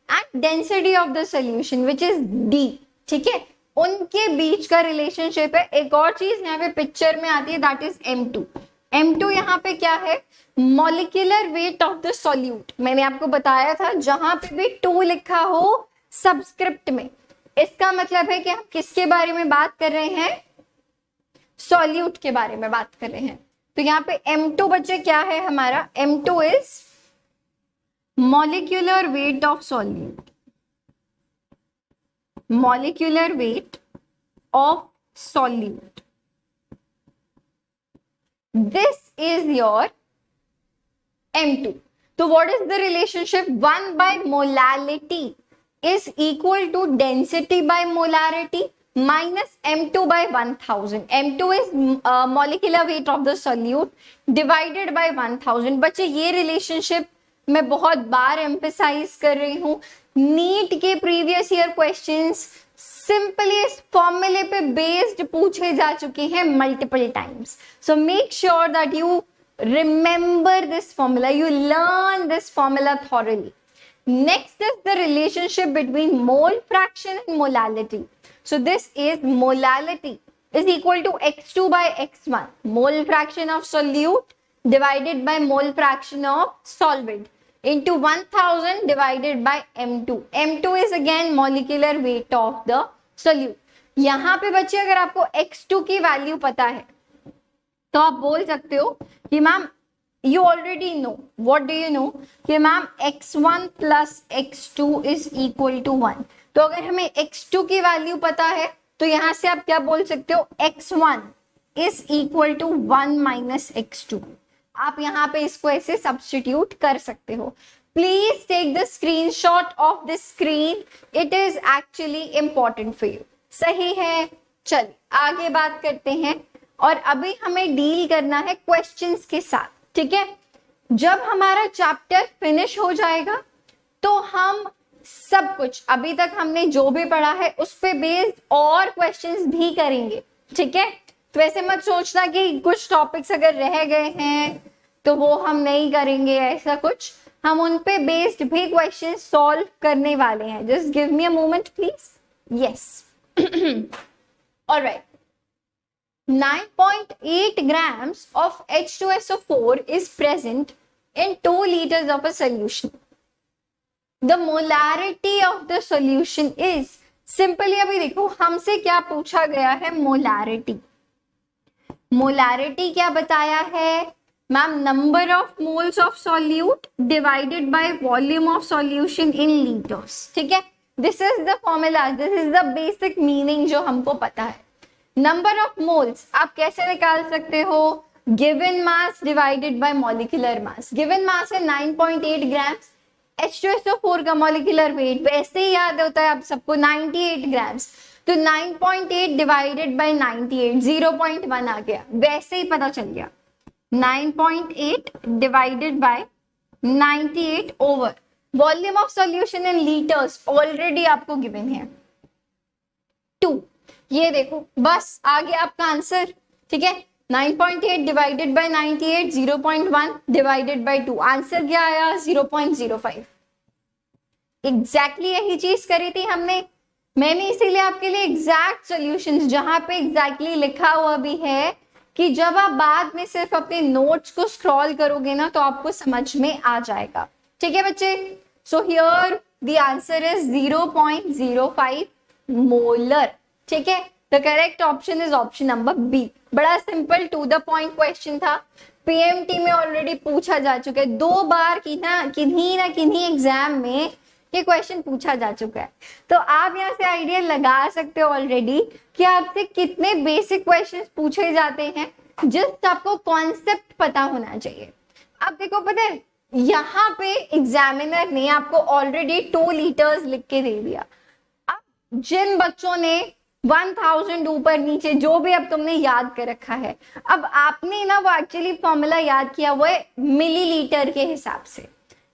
and density of the solution, which is D, ठीक है, उनके बीच का रिलेशनशिप है। एक और चीज यहाँ पे पिक्चर में आती है, that is M2। M2 यहाँ पे क्या है? Molecular weight of the solute. मैंने आपको बताया था, जहां पे भी 2 लिखा हो सबस्क्रिप्ट में, इसका मतलब है कि हम किसके बारे में बात कर रहे हैं? सॉल्यूट के बारे में बात कर रहे हैं। तो यहाँ पे M2 बच्चे क्या है हमारा? M2 is molecular weight of solute, molecular weight of solute. This is your M2। तो what is the relationship? 1 by molality is equal to density by molarity minus M2 by 1000. M2 is molecular weight of the solute divided by 1000। बच्चे ये relationship मैं बहुत बार emphasise कर रही हूँ, NEET के previous year questions simply इस फॉर्मूले पे बेस्ड पूछे जा चुके हैं multiple times. So make sure that you remember this formula, you learn this formula thoroughly. Next is the relationship between mole fraction and molality. So this is molality is equal to x2 by x1, mole fraction of solute divided by mole fraction of solvent into 1000 divided by m2. m2 is again molecular weight of the solute. यहाँ पे बच्चे अगर आपको x2 की value पता है तो आप बोल सकते हो कि ma'am you already know. What do you know? कि ma'am x1 plus x2 is equal to 1. तो अगर हमें x2 की वैल्यू पता है तो यहां से आप क्या बोल सकते हो, x1 is equal to 1 minus x2. आप यहाँ पे इसको ऐसे सब्स्टिट्यूट कर सकते हो. Please take the screenshot of this screen, it is actually important for you. सही है, चलिए आगे बात करते हैं. और अभी हमें डील करना है क्वेश्चंस के साथ, ठीक है. जब हमारा चैप्टर फिनिश हो जाएगा तो हम सब कुछ अभी तक हमने जो भी पढ़ा है उस पे बेस्ड और क्वेश्चंस भी करेंगे, ठीक है. तो वैसे मत सोचना कि कुछ टॉपिक्स अगर रह गए हैं तो वो हम नहीं करेंगे, ऐसा कुछ. हम उन पे बेस्ड भी क्वेश्चन सॉल्व करने वाले हैं. Just give me a moment please. Yes, alright. 9.8 grams of H2SO4 is present in 2 liters of a solution. The molarity of the solution is, simply अभी देखो हमसे क्या पूछा गया है, molarity. मोलैरिटी क्या बताया है ma'am, number of moles of solute divided by volume of solution in litres, ठीक है. This is the formula, this is the basic meaning जो हमको पता है. नंबर ऑफ मोल्स आप कैसे निकाल सकते हो, given mass divided by molecular mass. Given मास है 9.8 ग्राम्स, H2SO4 का मॉलिक्यूलर वेट वैसे ही याद होता है आप सबको 98 ग्राम्स. तो 9.8 डिवाइडेड बाय 98, 0.1 आ गया, वैसे ही पता चल गया. 9.8 divided by 98 over volume of solution in litres already आपको गिवन है 2. ये देखो बस आ गया आपका आंसर, ठीक है. 9.8 divided by 98, 0.1 divided by 2, answer क्या आया 0.05. एग्जैक्टली यही चीज करी थी हमने. मैंने इसीलिए आपके लिए एग्जैक्ट सॉल्यूशंस जहां पे एग्जैक्टली लिखा हुआ भी है कि जब आप बाद में सिर्फ अपने नोट्स को स्क्रॉल करोगे ना तो आपको समझ में आ जाएगा, ठीक है बच्चे. So here the answer is 0.05 molar, ठीक है. The correct option is option number B. बड़ा simple to the point question था. पीएमटी में ऑलरेडी पूछा जा चुका है 2 बार की ना किन्हीं एग्जाम में ये क्वेश्चन पूछा जा चुका है. तो आप यहाँ से आइडिया लगा सकते हो ऑलरेडी कि आपसे कितने बेसिक क्वेश्चंस पूछे जाते हैं. जस्ट आपको कॉन्सेप्ट पता होना चाहिए. अब देखो पता है यहाँ पे एग्जामिनर ने आपको ऑलरेडी 2 लीटर्स लिख के दे दिया. अब जिन बच्चों ने 1000 ऊपर नीचे जो भी अब तुमने याद कर रखा है, अब आपने ना वो एक्चुअली फॉर्मूला याद किया हुआ है मिलीलीटर के हिसाब से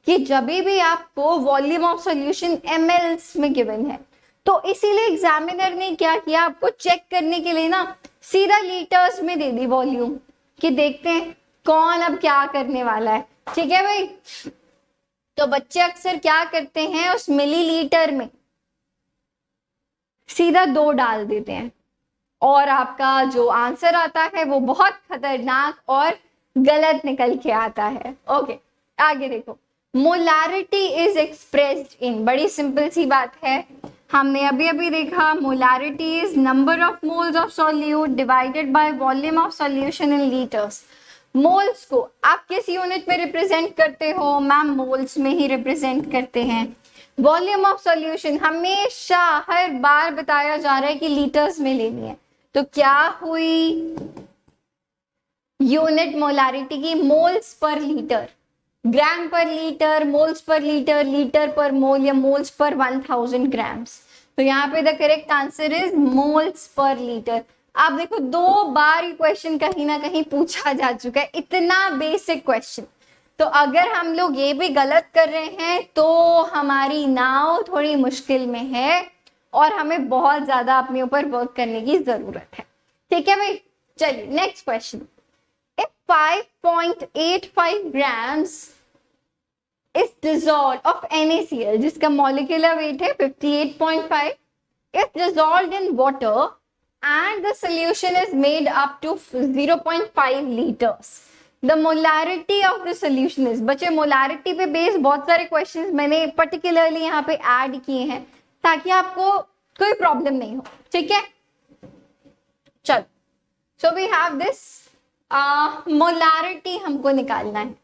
कि जब भी आपको वॉल्यूम ऑफ सॉल्यूशन mLs में गिवन है तो इसीलिए एग्जामिनर ने क्या किया, आपको चेक करने के लिए ना सीधा लीटर्स में दे दी वॉल्यूम कि देखते हैं कौन अब क्या करने वाला है, ठीक है भाई. तो बच्चे अक्सर क्या करते हैं, उस मिलीलीटर में सीधा 2 डाल देते हैं और आपका जो आंसर आता है वो बहुत खतरनाक और गलत निकल के आता है. ओके आगे देखो. मोलारिटी इज एक्सप्रेस्ड इन, बड़ी सिंपल सी बात है, हमने अभी अभी देखा. Molarity is number of moles of solute divided by volume of solution in litres. Moles को आप किस यूनिट में रिप्रेजेंट करते हो मैम, मोल्स में ही रिप्रेजेंट करते हैं. वॉल्यूम ऑफ सॉल्यूशन हमेशा हर बार बताया जा रहा है कि लीटर्स में लेनी है. तो क्या हुई यूनिट मोलारिटी की, मोल्स पर लीटर, ग्राम पर litre, moles per litre, litre पर मोल या मोल्स पर 1000 ग्राम्स. तो यहाँ पे the correct answer is moles per litre. आप देखो 2 बार ये क्वेश्चन कहीं ना कहीं पूछा जा चुका है, इतना बेसिक क्वेश्चन. तो अगर हम लोग ये भी गलत कर रहे हैं तो हमारी नाव थोड़ी मुश्किल में है और हमें बहुत ज्यादा अपने ऊपर वर्क करने की जरूरत है, ठीक है भाई. चलिए next question. If 5.85 grams is dissolved of NaCl जिसका मॉलिक्यूलर वेट है 58.5 is dissolved in water and the solution is made up to 0.5 liters. The molarity of the solution is, बच्चे मोलारिटी पे बेस बहुत सारे क्वेश्चंस मैंने particularly यहाँ पे add किए हैं ताकि आपको कोई प्रॉब्लम नहीं हो, ठीक है। चलो, so we have this molarity हमको निकालना है।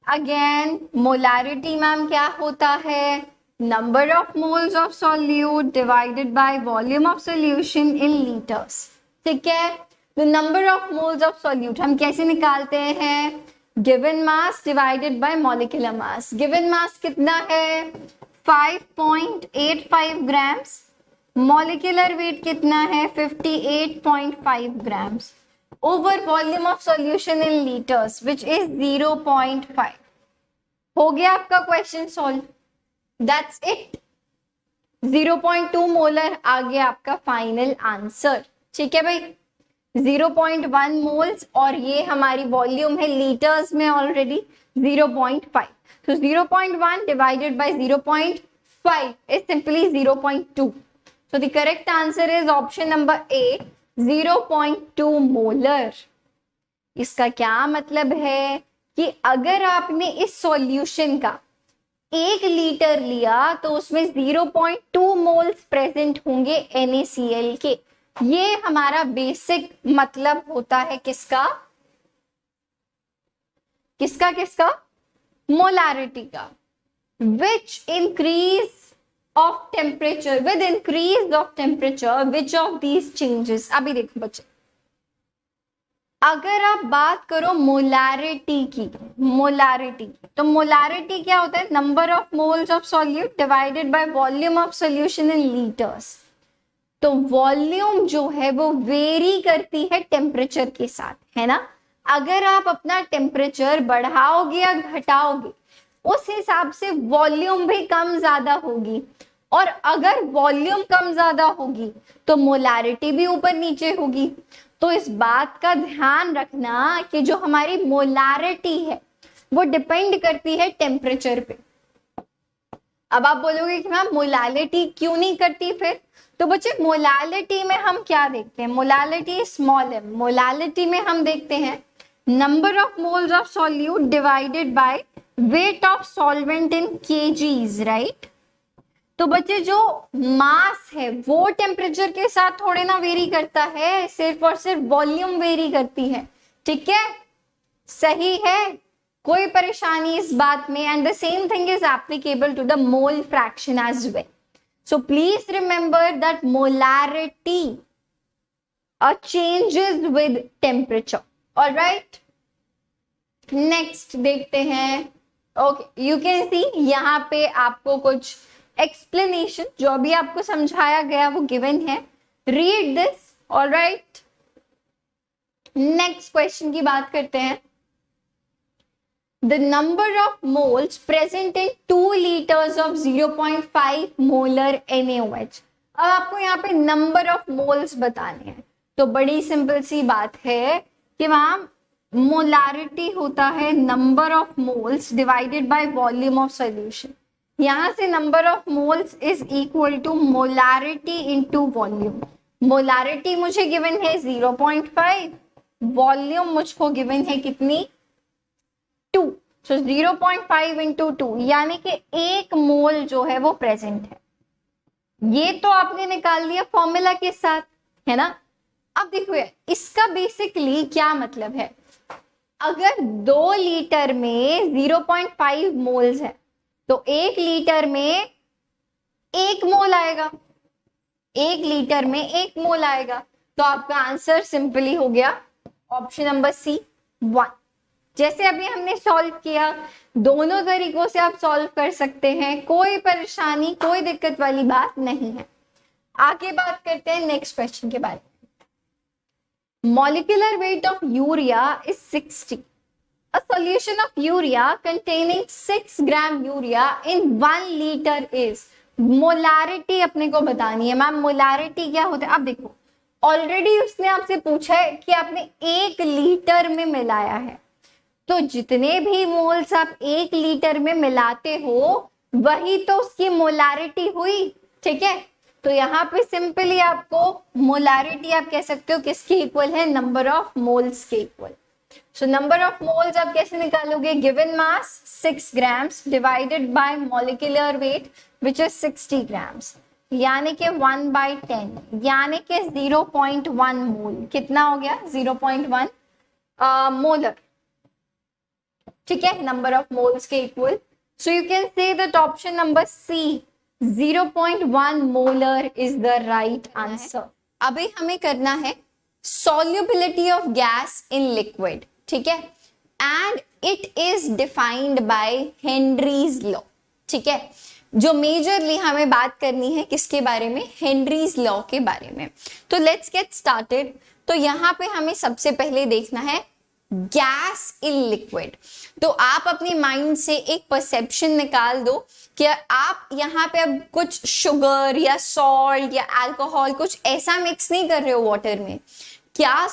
अगेन मोलारिटी मैम क्या होता है, number of moles of solute divided by volume of solution in litres, ठीक है। The number of moles of solute हम कैसे निकालते हैं, given mass divided by molecular mass. Given mass कितना है 5.85 ग्राम्स, मॉलिक्यूलर वेट कितना है 58.5 grams over volume of solution in litres which is 0.5। हो गया आपका question solve, that's it. 0.2 molar आ गया आपका फाइनल आंसर, ठीक है भाई। 0.1 मोल्स और ये हमारी वॉल्यूम है लीटर्स में ऑलरेडी 0.5, तो 0.1 divided by 0.5 is simply 0.2। So the correct answer is option number A, 0.2 molar. इसका क्या मतलब है कि अगर आपने इस सॉल्यूशन का 1 लीटर लिया तो उसमें 0.2 मोल्स प्रेजेंट होंगे NaCl के। ये हमारा बेसिक मतलब होता है किसका किसका किसका, मोलारिटी का। Which increase of temperature, with increase of temperature, which of these changes? अभी देखो बच्चे, अगर आप बात करो मोलारिटी की, तो मोलारिटी क्या होता है, number of moles of solute divided by volume of solution in litres. तो वॉल्यूम जो है वो वेरी करती है टेम्परेचर के साथ, है ना। अगर आप अपना टेम्परेचर बढ़ाओगे या घटाओगे उस हिसाब से वॉल्यूम भी कम ज्यादा होगी, और अगर वॉल्यूम कम ज्यादा होगी तो मोलारिटी भी ऊपर नीचे होगी। तो इस बात का ध्यान रखना कि जो हमारी मोलारिटी है वो डिपेंड करती है टेम्परेचर पे। अब आप बोलोगे कि मैम मोलारिटी क्यों नहीं करती फिर, तो बच्चे मोलारिटी में हम क्या देखते हैं, मोलारिटी स्मॉल m, मोलारिटी में हम देखते हैं number of moles of solute divided by weight of solvent in KGs, right. तो बच्चे जो मास है वो टेम्परेचर के साथ थोड़े ना वेरी करता है, सिर्फ और सिर्फ वॉल्यूम वेरी करती है, ठीक है, सही है, कोई परेशानी इस बात में। And the same thing is applicable to the mole fraction as well. So please remember that molarity changes with temperature, alright. Next देखते हैं, ओके यू कैन सी यहाँ पे आपको कुछ एक्सप्लेनेशन जो अभी आपको समझाया गया वो गिवन है, read this, alright. Next question की बात करते हैं। The number of moles present in 2 liters of 0.5 molar NaOH। अब आपको यहाँ पे नंबर ऑफ मोल्स बताने हैं, तो बड़ी सिंपल सी बात है कि वहां मोलारिटी होता है number of moles divided by volume of solution. यहां से number of moles is equal to molarity into volume. Molarity मुझे गिवन है 0.5, वॉल्यूम मुझको गिवन है कितनी 2, सो 0.5 इंटू 2 यानी कि 1 मोल जो है वो प्रेजेंट है। ये तो आपने निकाल लिया फॉर्मूला के साथ, है ना। अब देखो इसका बेसिकली क्या मतलब है, अगर 2 लीटर में 0.5 मोल्स है तो 1 लीटर में 1 मोल आएगा, 1 लीटर में 1 मोल आएगा। तो आपका आंसर सिंपली हो गया ऑप्शन नंबर सी 1। जैसे अभी हमने सॉल्व किया, दोनों तरीकों से आप सॉल्व कर सकते हैं, कोई परेशानी कोई दिक्कत वाली बात नहीं है। आगे बात करते हैं नेक्स्ट क्वेश्चन के बारे में। Molecular weight of urea is 60। A solution of urea containing 6 gram urea in 1 liter is। Molarity अपने को बतानी है मैम, मोलारिटी क्या होता है। अब देखो ऑलरेडी उसने आपसे पूछा है कि आपने 1 लीटर में मिलाया है, तो जितने भी मोल्स आप 1 लीटर में मिलाते हो वही तो उसकी मोलारिटी हुई, ठीक है। तो यहाँ पे सिंपली आपको मोलारिटी आप कह सकते हो किसके इक्वल है, नंबर ऑफ मोल्स के इक्वल। सो नंबर ऑफ मोल्स आप कैसे निकालोगे, given mass 6 grams divided by molecular weight which is 60 grams, यानी कि 1/10 यानी कि 0.1 मोल। कितना हो गया, 0.1 मोलर। ठीक है, नंबर ऑफ मोल्स के इक्वल। So you can say that option number C 0.1 molar is the right answer. अभी हमें करना है solubility of gas in liquid, ठीक है, and it is defined by Henry's law। ठीक है, जो मेजरली हमें बात करनी है किसके बारे में, हेनरीज लॉ के बारे में। तो लेट्स गेट स्टार्टेड। तो यहाँ पे हमें सबसे पहले देखना है गैस इन लिक्विड। तो आप अपनी माइंड से एक परसेप्शन निकाल दो कि आप यहाँ पे अब कुछ शुगर या सॉल्ट या अल्कोहल कुछ ऐसा मिक्स नहीं कर रहे हो वाटर में। क्या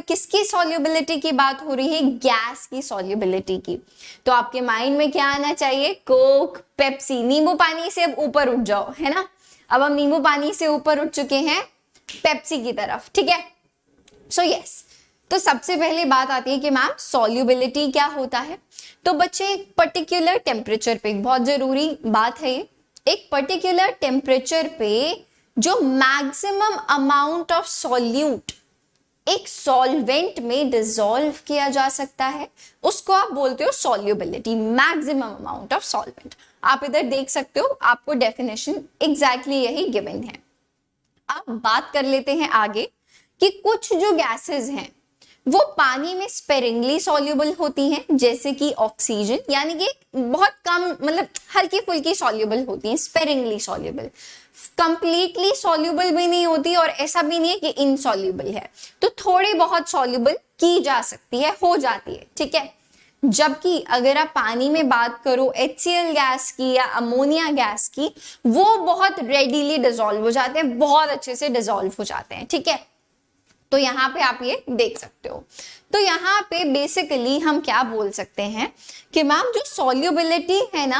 किसकी सॉल्युबिलिटी की बात हो रही है, गैस की सॉल्युबिलिटी की। तो आपके माइंड में क्या आना चाहिए, कोक, पेप्सी। नींबू पानी से अब ऊपर उठ जाओ, है ना। अब हम नींबू पानी से ऊपर उठ चुके हैं पेप्सी की तरफ, ठीक है। सो यस, तो सबसे पहले बात आती है कि मैम सॉल्युबिलिटी क्या होता है। तो बच्चे एक पर्टिकुलर टेम्परेचर पे, बहुत जरूरी बात है ये, एक पर्टिकुलर टेम्परेचर पे जो मैक्सिमम अमाउंट ऑफ सॉल्यूट एक सॉल्वेंट में डिसॉल्व किया जा सकता है, उसको आप बोलते हो solubility, maximum amount of solvent. आप इधर देख सकते हो, आपको डेफिनेशन एग्जैक्टली यही गिवन है। अब बात कर लेते हैं आगे कि कुछ जो गैसेस हैं वो पानी में स्पेरिंगली सॉल्युबल होती हैं, जैसे कि ऑक्सीजन, यानी कि बहुत कम, मतलब हल्की फुल्की सॉल्युबल होती हैं, स्पेरिंगली सॉल्युबल। कंप्लीटली सॉल्युबल भी नहीं होती और ऐसा भी नहीं है कि इनसॉल्युबल है, तो थोड़ी बहुत सॉल्युबल की जा सकती है, हो जाती है, ठीक है। जबकि अगर आप पानी में बात करो HCl गैस की या अमोनिया गैस की, वो बहुत रेडिली डिसॉल्व हो जाते हैं, बहुत अच्छे से डिसॉल्व हो जाते हैं, ठीक है। तो यहाँ पे आप ये देख सकते हो। तो यहाँ पे बेसिकली हम क्या बोल सकते हैं कि मैम जो सॉल्युबिलिटी है ना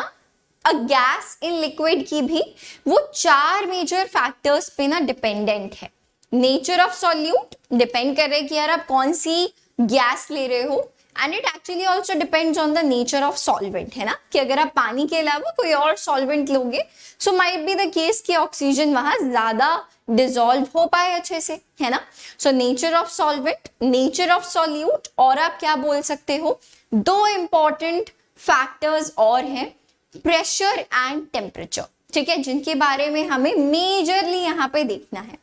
अ गैस इन लिक्विड की भी, वो 4 मेजर फैक्टर्स पे ना डिपेंडेंट है। नेचर ऑफ सॉल्यूट डिपेंड कर रहे हैं कि यार आप कौन सी गैस ले रहे हो, and it actually also depends on the nature of solvent, है ना, कि अगर आप पानी के अलावा कोई और सॉल्वेंट लोगे, so might be the case कि ऑक्सीजन वहां ज्यादा डिसॉल्व हो पाए अच्छे से, है ना। So nature of solvent, nature of solute, और आप क्या बोल सकते हो, 2 इंपॉर्टेंट फैक्टर्स और हैं, प्रेशर एंड टेम्परेचर, ठीक है, जिनके बारे में हमें मेजरली यहाँ पे देखना है।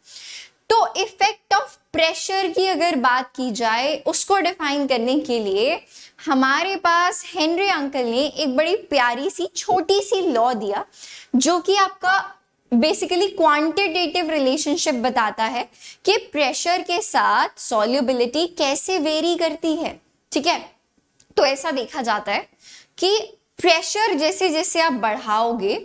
तो इफेक्ट ऑफ प्रेशर की अगर बात की जाए, उसको डिफाइन करने के लिए हमारे पास हेनरी अंकल ने एक बड़ी प्यारी सी छोटी सी लॉ दिया, जो कि आपका बेसिकली क्वांटिटेटिव रिलेशनशिप बताता है कि प्रेशर के साथ सॉल्युबिलिटी कैसे वेरी करती है, ठीक है। तो ऐसा देखा जाता है कि प्रेशर जैसे जैसे आप बढ़ाओगे,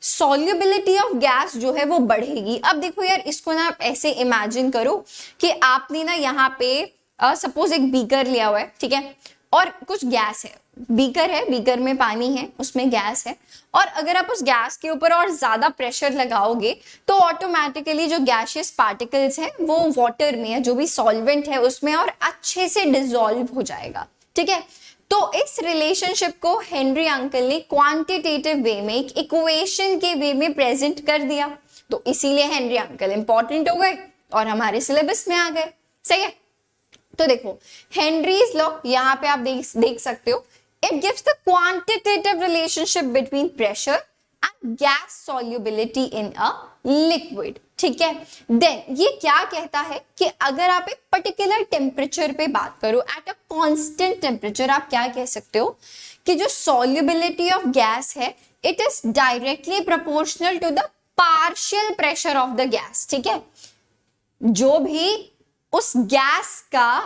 सॉल्युबिलिटी ऑफ गैस जो है वो बढ़ेगी। अब देखो यार, इसको ना आप ऐसे इमेजिन करो कि आपने ना यहाँ पे सपोज एक बीकर लिया हुआ है, ठीक है, और कुछ गैस है, बीकर है, बीकर में पानी है, उसमें गैस है, और अगर आप उस गैस के ऊपर और ज्यादा प्रेशर लगाओगे तो ऑटोमेटिकली जो गैसियस पार्टिकल्स हैं वो वाटर में, जो भी सॉल्वेंट है उसमें, और अच्छे से डिसॉल्व हो जाएगा, ठीक है। तो इस रिलेशनशिप को हेनरी अंकल ने क्वांटिटेटिव वे में एक इक्वेशन के वे में प्रेजेंट कर दिया, तो इसीलिए हेनरी अंकल इंपॉर्टेंट हो गए और हमारे सिलेबस में आ गए, सही है। तो देखो हेनरीज लॉ यहाँ पे आप देख सकते हो, it gives the quantitative relationship between pressure and gas solubility in a liquid, ठीक है। देन ये क्या कहता है कि अगर आप एक पर्टिकुलर टेम्परेचर पे बात करो, एट अ कांस्टेंट टेम्परेचर, आप क्या कह सकते हो कि जो सॉल्युबिलिटी ऑफ गैस है, it is directly proportional to the partial pressure of the gas, ठीक है। जो भी उस गैस का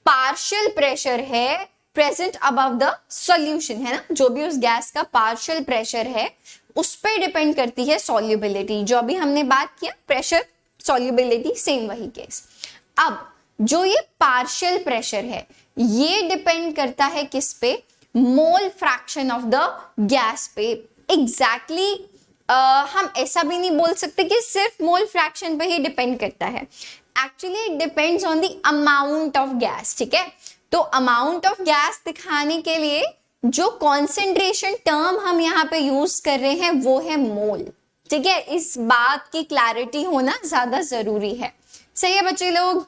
पार्शियल प्रेशर है प्रेजेंट अबव द सॉल्यूशन, है ना, जो भी उस गैस का पार्शियल प्रेशर है उस पर डिपेंड करती है सॉल्युबिलिटी। जो अभी हमने बात किया प्रेशर सॉल्युबिलिटी, सेम वही केस। अब जो ये पार्शियल प्रेशर है ये डिपेंड करता है किस पे, मोल फ्रैक्शन ऑफ द गैस पे। एग्जैक्टली हम ऐसा भी नहीं बोल सकते कि सिर्फ मोल फ्रैक्शन पे ही डिपेंड करता है. Actually it depends on the amount of gas. ठीक है, तो अमाउंट ऑफ गैस दिखाने के लिए जो कॉन्सेंट्रेशन टर्म हम यहाँ पे यूज कर रहे हैं वो है मोल. ठीक है, इस बात की क्लैरिटी होना ज्यादा जरूरी है. सही है बच्चे लोग?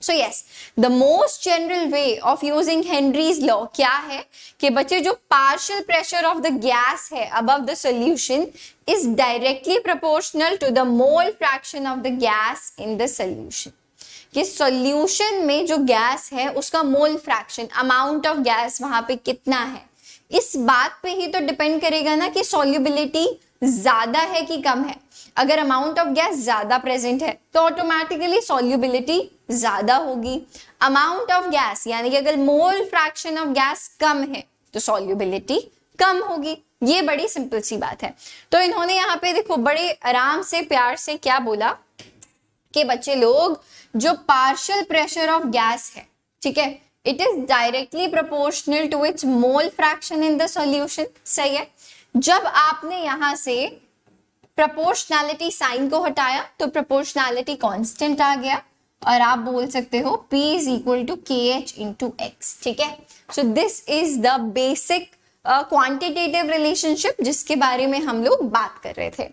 So yes, the most general way of using Henry's law क्या है कि बच्चे जो partial pressure of the gas है above the solution is directly proportional to the mole fraction of the gas in the solution. कि solution में जो गैस है उसका mole fraction, amount of gas वहां पे कितना है, इस बात पे ही तो डिपेंड करेगा ना कि सॉल्युबिलिटी ज्यादा है कि कम है. अगर अमाउंट ऑफ गैस ज्यादा प्रेजेंट है तो ऑटोमेटिकली सॉल्युबिलिटी ज्यादा होगी. अमाउंट ऑफ गैस यानी कि अगर मोल फ्रैक्शन ऑफ गैस कम है तो सॉल्युबिलिटी कम होगी. ये बड़ी सिंपल सी बात है. तो इन्होंने यहाँ पे देखो बड़े आराम से प्यार से क्या बोला कि बच्चे लोग जो पार्शियल प्रेशर ऑफ गैस है, ठीक है, it is directly proportional to its mole fraction in the solution. सही है. जब आपने यहां से प्रोपोर्शनैलिटी साइन को हटाया तो प्रोपोर्शनैलिटी कांस्टेंट आ गया और आप बोल सकते हो P is equal to KH into X. ठीक है, so this is the basic quantitative relationship जिसके बारे में हम लोग बात कर रहे थे.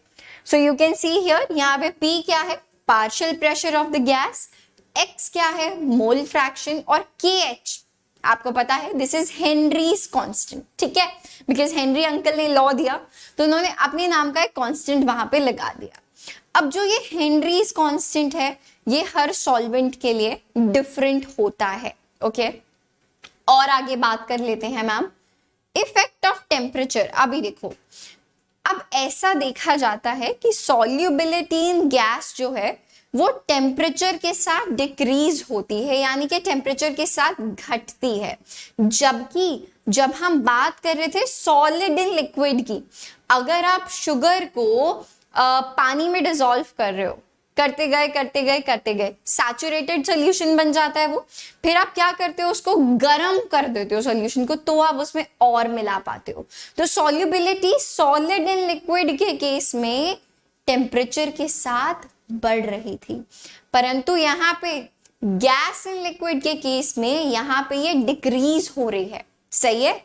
So you can see here, यहाँ पे P क्या है, partial pressure of the gas, x क्या है, मोल फ्रैक्शन, और KH आपको पता है दिस इज हेनरीज कांस्टेंट. ठीक है, बिकॉज हेनरी अंकल ने लॉ दिया तो उन्होंने अपने नाम का एक कांस्टेंट वहां पे लगा दिया. अब जो ये हेनरीज कांस्टेंट है ये हर सॉल्वेंट के लिए डिफरेंट होता है. ओके, और आगे बात कर लेते हैं मैम इफेक्ट ऑफ टेम्परेचर. अभी देखो, अब ऐसा देखा जाता है कि सॉल्युबिलिटी इन गैस जो है वो टेम्परेचर के साथ डिक्रीज होती है, यानी कि टेम्परेचर के साथ घटती है. जबकि जब हम बात कर रहे थे सॉलिड इन लिक्विड की, अगर आप शुगर को पानी में डिसॉल्व कर रहे हो, करते गए सैचुरेटेड सोल्यूशन बन जाता है वो. फिर आप क्या करते हो, उसको गर्म कर देते हो सोल्यूशन को, तो आप उसमें और मिला पाते हो. तो सॉल्युबिलिटी सॉलिड इन लिक्विड के केस में टेम्परेचर के साथ बढ़ रही थी, परंतु यहाँ पे गैस इन लिक्विड के केस में यहाँ पे ये डिक्रीज हो रही है. सही है.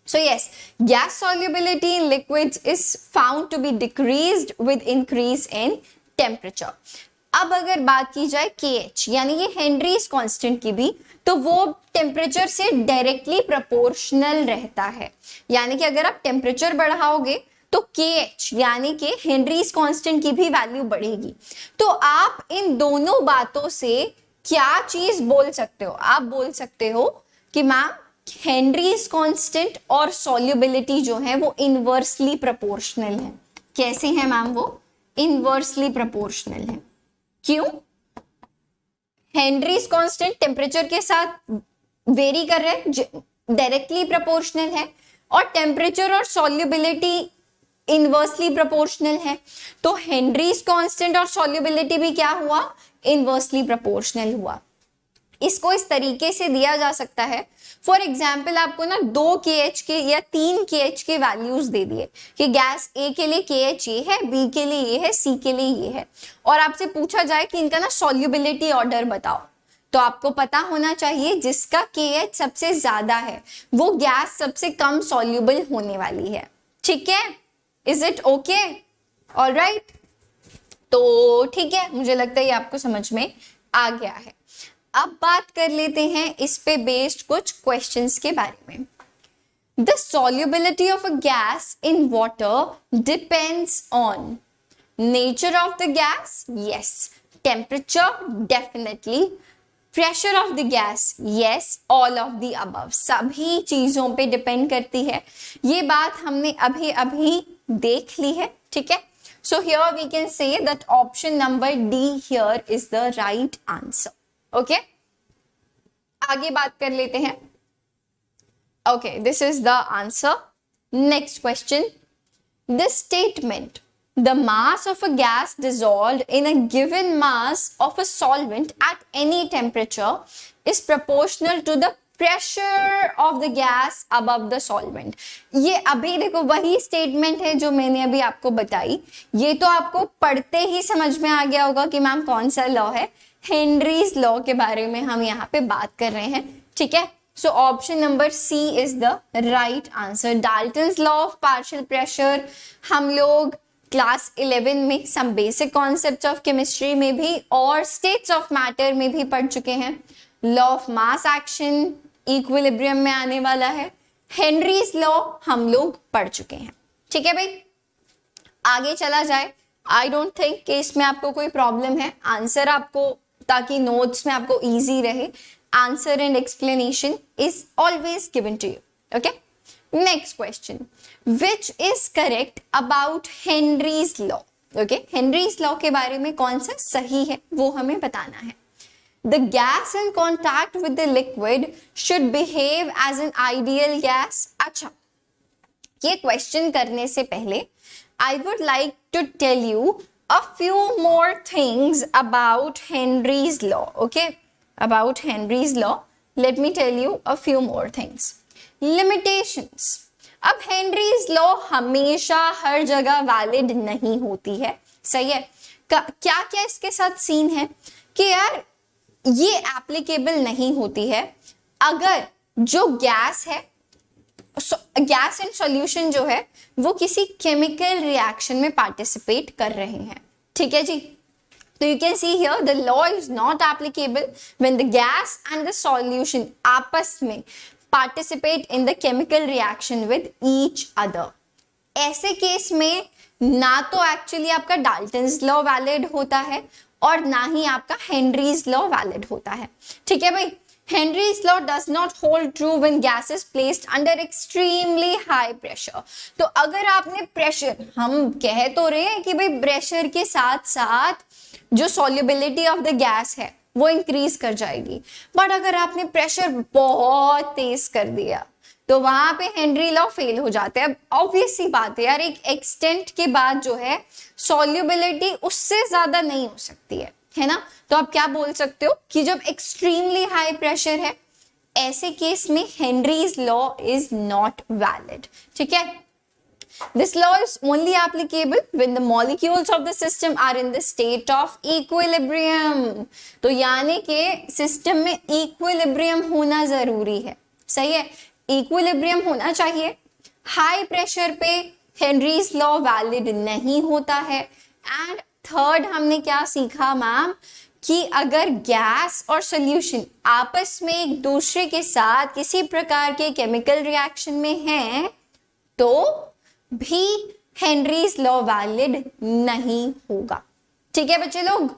So yes, gas solubility in liquids is found to be decreased with increase in temperature. अब अगर बात की जाए KH यानी ये हेनरीज कांस्टेंट की भी, तो वो टेम्परेचर से डायरेक्टली प्रोपोर्शनल रहता है. यानी कि अगर आप टेम्परेचर बढ़ाओगे तो KH यानी कि हेनरीज कांस्टेंट की भी वैल्यू बढ़ेगी. तो आप इन दोनों बातों से क्या चीज बोल सकते हो, आप बोल सकते हो कि मैम हेनरीज कांस्टेंट और सॉल्युबिलिटी जो है वो इनवर्सली प्रोपोर्शनल है. कैसे है मैम? वो इनवर्सली प्रोपोर्शनल है. क्यों? हेनरीज कांस्टेंट टेम्परेचर के साथ वेरी कर रहे हैं, डायरेक्टली प्रोपोर्शनल है, और टेम्परेचर और सॉल्युबिलिटी इनवर्सली प्रोपोर्शनल है. तो हेनरीज कांस्टेंट और सॉल्युबिलिटी भी क्या हुआ? इनवर्सली प्रोपोर्शनल हुआ. इसको इस तरीके से दिया जा सकता है. फॉर एग्जाम्पल आपको ना 2 KH के या 3 KH के वैल्यूज दे दिए कि गैस A के लिए KH ये है, B के लिए ये है, C के लिए ये है, और आपसे पूछा जाए कि इनका ना सॉल्युबिलिटी ऑर्डर बताओ, तो आपको पता होना चाहिए जिसका KH सबसे ज्यादा है वो गैस सबसे कम सॉल्युबल होने वाली है. ठीक है, इज इट ओके? ऑलराइट, तो ठीक है, मुझे लगता है ये आपको समझ में आ गया है. अब बात कर लेते हैं इस पे बेस्ड कुछ क्वेश्चंस के बारे में. The solubility of a gas in water depends on nature of the gas, yes. Temperature, definitely. Pressure of the gas, yes. All of the above, सभी चीजों पे डिपेंड करती है. ये बात हमने अभी अभी देख ली है. ठीक है, so here we can say that option number D here is the right answer. Okay, आगे बात कर लेते हैं. Okay, this is the answer. Next question, this statement, the mass of a gas dissolved in a given mass of a solvent at any temperature is proportional to the pressure of the gas above the solvent. ये अभी देखो वही statement है जो मैंने अभी आपको बताई, ये तो आपको पढ़ते ही समझ में आ गया होगा कि मैम कौन सा लॉ है, हेनरीज लॉ के बारे में हम यहाँ पे बात कर रहे हैं, ठीक है। So option number C is the right answer. Dalton's law of partial pressure हम लोग क्लास 11 में some basic concepts of chemistry में भी और स्टेट्स ऑफ मैटर में भी पढ़ चुके हैं। Law of mass action equilibrium में आने वाला है। हेनरीज लॉ हम लोग पढ़ चुके हैं, ठीक है भाई। आगे चला जाए, आई डोंट थिंक कि इसमें आपको कोई प्रॉब्लम है। आंसर आपको, ताकि नोट्स में आपको इजी रहे, answer and explanation is always given to you, okay. Next question, which is correct about Henry's law, okay. Henry's law के बारे में कौन सा सही है वो हमें बताना है। The gas in contact with the liquid should behave as an ideal gas. अच्छा, ये क्वेश्चन करने से पहले I would like to tell you a few more things about Henry's law. Okay, about Henry's law. Let me tell you a few more things. Limitations. अब Henry's law हमेशा हर जगह valid नहीं होती है, सही है। क्या क्या इसके साथ सीन है कि यार ये एप्लीकेबल नहीं होती है अगर जो गैस है, गैस एंड सॉल्यूशन जो है वो किसी केमिकल रिएक्शन में पार्टिसिपेट कर रहे हैं, ठीक है जी। तो you can see here the law is not applicable when the gas and the solution आपस में participate in the chemical reaction with each other. ऐसे केस में ना तो एक्चुअली आपका डाल्टन्स लॉ वैलिड होता है और ना ही आपका हेनरीज लॉ वैलिड होता है, ठीक है भाई। Henry's law does not hold true when gas is placed under extremely high pressure. तो अगर आपने प्रेशर, हम कह तो रहे हैं कि भाई प्रेशर के साथ साथ जो सॉल्युबिलिटी ऑफ द गैस है वो इंक्रीज कर जाएगी, बट अगर आपने प्रेशर बहुत तेज कर दिया तो वहां पे हेनरी लॉ फेल हो जाते हैं। अब ऑब्वियस सी बात है यार, एक एक्सटेंट के बाद जो है सॉल्युबिलिटी उससे ज्यादा नहीं हो सकती है ना। तो आप क्या बोल सकते हो कि जब एक्सट्रीमली हाई प्रेशर है, ऐसे केस में Henry's law is not valid, ठीक है। This law is only applicable when the molecules of the system are in the state of equilibrium. तो यानी कि सिस्टम में इक्विलिब्रियम होना जरूरी है, सही है, इक्विलिब्रियम होना चाहिए। हाई प्रेशर पे हेनरीज लॉ वैलिड नहीं होता है। एंड थर्ड हमने क्या सीखा मैम, कि अगर गैस और सॉल्यूशन आपस में एक दूसरे के साथ किसी प्रकार के केमिकल रिएक्शन में हैं तो भी हेनरीज लॉ वैलिड नहीं होगा, ठीक है बच्चे लोग।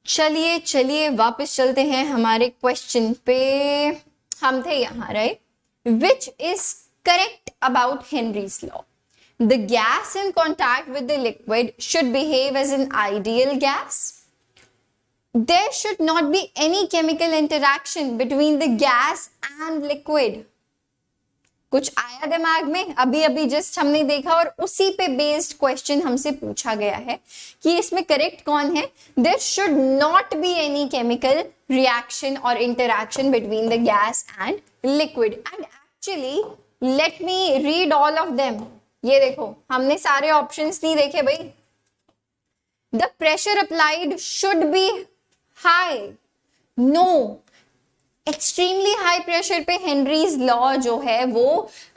चलिए चलिए वापस चलते हैं हमारे क्वेश्चन पे। हम थे यहां, right. Which is correct about Henry's law? The gas in contact with the liquid should behave as an ideal gas. There should not be any chemical interaction between the gas and liquid. कुछ आया दिमाग में? अभी अभी just हमने देखा और उसी पे बेस्ड क्वेश्चन हमसे पूछा गया है कि इसमें करेक्ट कौन है। There should not be any chemical reaction or interaction between the gas and liquid. And actually, let me read all of them. ये देखो, हमने सारे ऑप्शंस नहीं देखे भाई। The pressure applied should be high. No. Extremely high pressure पे Henry's law जो है वो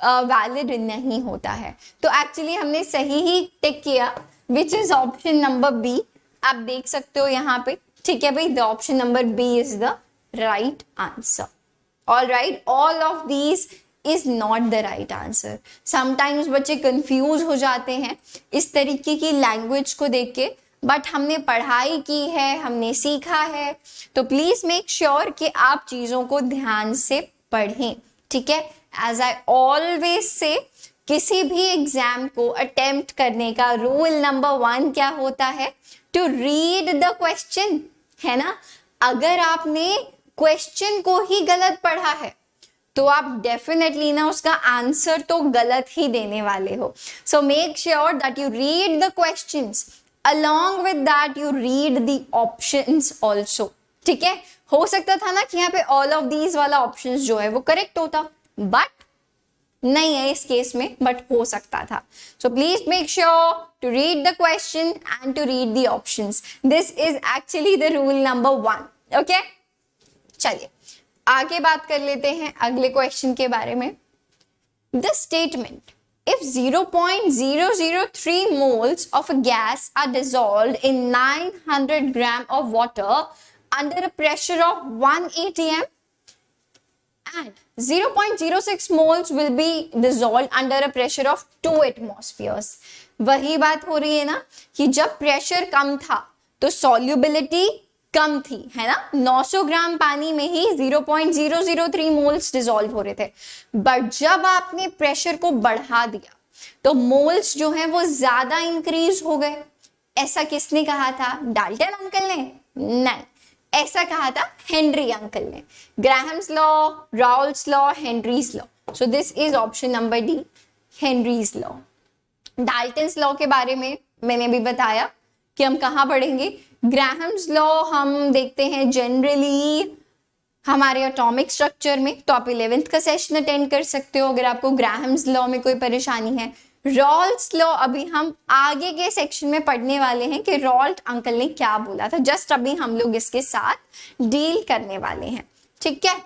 वैलिड नहीं होता है। तो एक्चुअली हमने सही ही टिक किया, which is option number B. आप देख सकते हो यहाँ पे, ठीक है भाई। The option number B is the right answer. All right, all of these is not the right answer. Sometimes बच्चे कंफ्यूज हो जाते हैं इस तरीके की लैंग्वेज को देख के, बट हमने पढ़ाई की है, हमने सीखा है, तो प्लीज मेक श्योर कि आप चीजों को ध्यान से पढ़ें, ठीक है। एज आई ऑलवेज से, किसी भी एग्जाम को अटेम्प्ट करने का रूल नंबर 1 क्या होता है? टू रीड द क्वेश्चन, है ना। अगर आपने क्वेश्चन को ही गलत पढ़ा है तो आप डेफिनेटली ना उसका आंसर तो गलत ही देने वाले हो। So make sure that you read the questions, along with that you read the options also, ठीक है, हो सकता था ना कि यहाँ पे ऑल ऑफ दीज वाला ऑप्शन जो है वो करेक्ट होता, बट नहीं है इस केस में, बट हो सकता था. So please make sure to read the question and to read the options. This is actually the rule number 1. Okay, चलिए आगे बात कर लेते हैं अगले क्वेश्चन के बारे में. The statement, if 0.003 moles of a gas are dissolved in 900 gram of water under a pressure of 1 atm and 0.06 moles will be dissolved under a pressure of 2 atmospheres. वही बात हो रही है ना कि जब प्रेशर कम था तो सॉल्युबिलिटी कम थी, है ना. 900 ग्राम पानी में ही 0.003 मोल्स डिसॉल्व हो रहे थे, बट जब आपने प्रेशर को बढ़ा दिया तो मोल्स जो हैं वो ज्यादा इंक्रीज हो गए. ऐसा किसने कहा था? डाल्टन अंकल ने? नहीं, ऐसा कहा था हेनरी अंकल ने. Graham's law, Raoult's law, Henrys law. So this is option number D, Henry's law. Dalton's law के बारे में मैंने भी बताया कि हम कहाँ पढ़ेंगे. ग्राहम्स लॉ हम देखते हैं जनरली हमारे एटॉमिक स्ट्रक्चर में, तो आप 11th का सेशन अटेंड कर सकते हो अगर आपको ग्राहम्स लॉ में कोई परेशानी है. रॉल्स लॉ अभी हम आगे के सेक्शन में पढ़ने वाले हैं कि रॉल्ट अंकल ने क्या बोला था. जस्ट अभी हम लोग इसके साथ डील करने वाले हैं, ठीक है.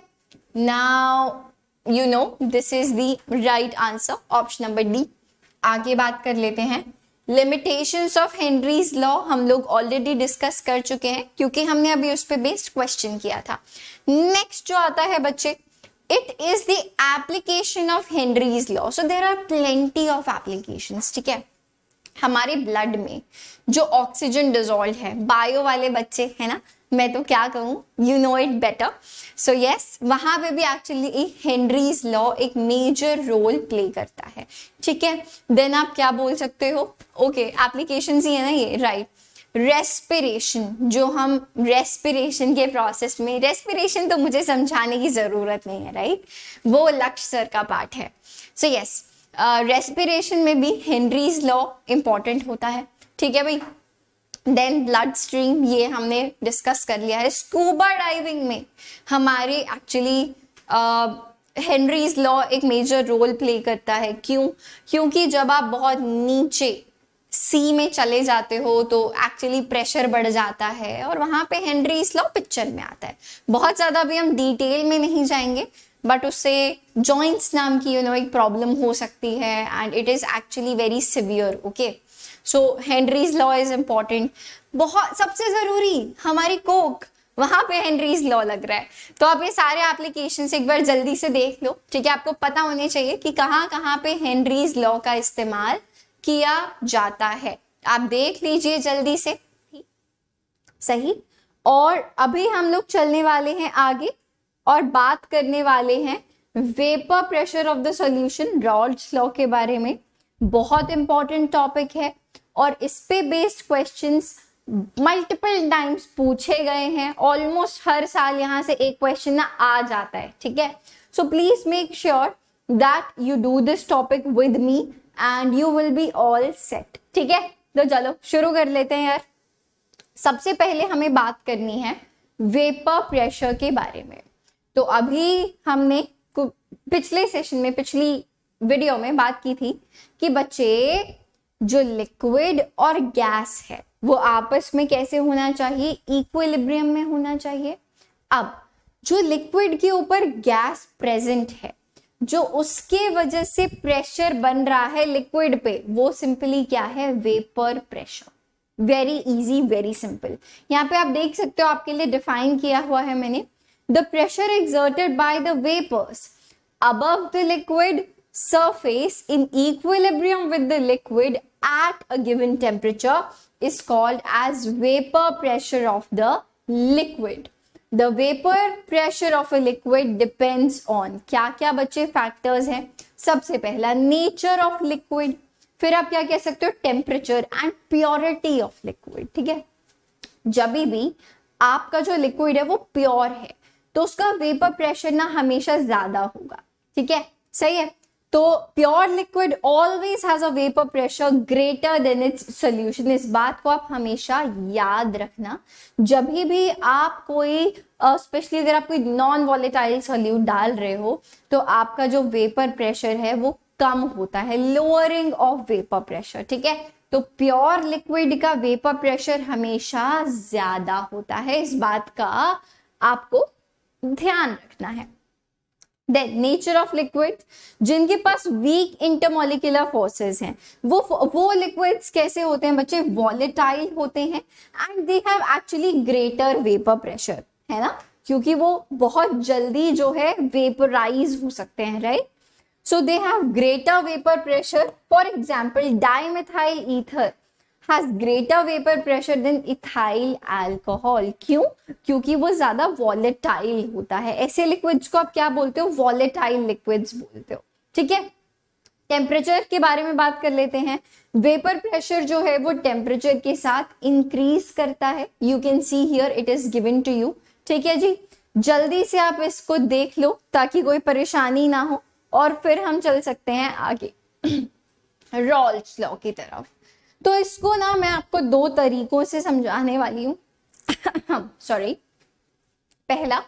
Now you know this is the right answer, option number D. आगे बात कर लेते हैं. लिमिटेशंस ऑफ हेनरीज लॉ हम लोग ऑलरेडी डिस्कस कर चुके हैं क्योंकि हमने अभी उस पर बेस्ड क्वेश्चन किया था. नेक्स्ट जो आता है बच्चे, it is the application of Henry's law. So there are plenty of applications, ठीक है. हमारे ब्लड में जो ऑक्सीजन डिसॉल्व है, बायो वाले बच्चे है ना, मैं तो क्या कहूँ, you know it better. So yes, वहां पे भी एक्चुअली हेनरीज लॉ एक मेजर रोल प्ले करता है, ठीक है. देन आप क्या बोल सकते हो, ओके एप्लीकेशन ही है ना ये, राइट. रेस्पिरेशन, जो हम रेस्पिरेशन के प्रोसेस में, रेस्पिरेशन तो मुझे समझाने की जरूरत नहीं है, राइट, वो लक्ष्य सर का पार्ट है. सो यस, रेस्पिरेशन में भी हेनरीज लॉ इंपॉर्टेंट होता है, ठीक है भाई. देन ब्लड स्ट्रीम, ये हमने डिस्कस कर लिया है. स्कूबा डाइविंग में हमारे एक्चुअली हेनरीज लॉ एक मेजर रोल प्ले करता है. क्यों? क्योंकि जब आप बहुत नीचे सी में चले जाते हो तो एक्चुअली प्रेशर बढ़ जाता है और वहां पे हेनरीज लॉ पिक्चर में आता है. बहुत ज्यादा अभी हम डिटेल में नहीं जाएंगे, बट उससे जॉइंट्स नाम की एक प्रॉब्लम हो सकती है and it is actually very severe. Okay, so Henry's law is important. बहुत सबसे जरूरी हमारी कोक, वहां पे हेनरीज लॉ लग रहा है. तो आप ये सारे एप्लीकेशन एक बार जल्दी से देख लो, ठीक है. आपको पता होने चाहिए कि कहाँ कहाँ पे हेनरीज लॉ का इस्तेमाल किया जाता है. आप देख लीजिए जल्दी से, सही. और अभी हम लोग चलने वाले हैं आगे और बात करने वाले हैं vapour pressure of the solution, Raoult's law के बारे में. बहुत इंपॉर्टेंट टॉपिक है और इस पे बेस्ड क्वेश्चंस मल्टीपल टाइम्स पूछे गए हैं. ऑलमोस्ट हर साल यहाँ से एक क्वेश्चन ना आ जाता है, ठीक है. सो please make sure that you do this topic with me and you will be all set, ठीक है. तो चलो शुरू कर लेते हैं यार. सबसे पहले हमें बात करनी है वेपर प्रेशर के बारे में. तो अभी हमने पिछले सेशन में, पिछली वीडियो में बात की थी कि बच्चे जो लिक्विड और गैस है वो आपस में कैसे होना चाहिए, इक्विलिब्रियम में होना चाहिए. अब जो लिक्विड के ऊपर गैस प्रेजेंट है, जो उसके वजह से प्रेशर बन रहा है लिक्विड पे, वो सिंपली क्या है, vapour pressure. Very easy, very simple. यहाँ पे आप देख सकते हो, आपके लिए डिफाइन किया हुआ है मैंने. The pressure exerted by the vapours above the liquid surface in equilibrium with the liquid at a given temperature is called as vapor pressure of the liquid. The vapor pressure of a liquid depends on क्या क्या बच्चे factors हैं. सबसे पहला nature of liquid, फिर आप क्या कह सकते हो, temperature and purity of liquid, ठीक है. जब भी आपका जो लिक्विड है वो प्योर है तो उसका वेपर प्रेशर ना हमेशा ज्यादा होगा, ठीक है, सही है. तो pure liquid always has a vapour pressure greater than its solution. इस बात को आप हमेशा याद रखना जब भी आप कोई स्पेशली अगर आप कोई नॉन वॉलेटाइल सोल्यूट डाल रहे हो तो आपका जो वेपर प्रेशर है वो कम होता है, लोअरिंग ऑफ वेपर प्रेशर। ठीक है, तो प्योर लिक्विड का वेपर प्रेशर हमेशा ज्यादा होता है, इस बात का आपको ध्यान रखना है। देन नेचर ऑफ लिक्विड, जिनके पास वीक इंटरमोलिकुलर फोर्सेस हैं वो लिक्विड्स कैसे होते हैं बच्चे, वॉलेटाइल होते हैं and they have actually greater vapour pressure, है ना, क्योंकि वो बहुत जल्दी जो है वेपराइज हो सकते हैं, right. So they have greater vapor pressure. For example, dimethyl ether has greater vapor pressure than ethyl alcohol. क्यों? क्योंकि वो ज्यादा volatile होता है। ऐसे liquids को आप क्या बोलते हो, volatile liquids बोलते हो। ठीक है, टेम्परेचर के बारे में बात कर लेते हैं। वेपर प्रेशर जो है वो टेम्परेचर के साथ इंक्रीज करता है। You can see here it is given to you. ठीक है जी, जल्दी से आप इसको देख लो ताकि कोई परेशानी ना हो और फिर हम चल सकते हैं आगे रॉल्स लॉ की तरफ। तो इसको ना मैं आपको दो तरीकों से समझाने वाली हूँ सॉरी। पहला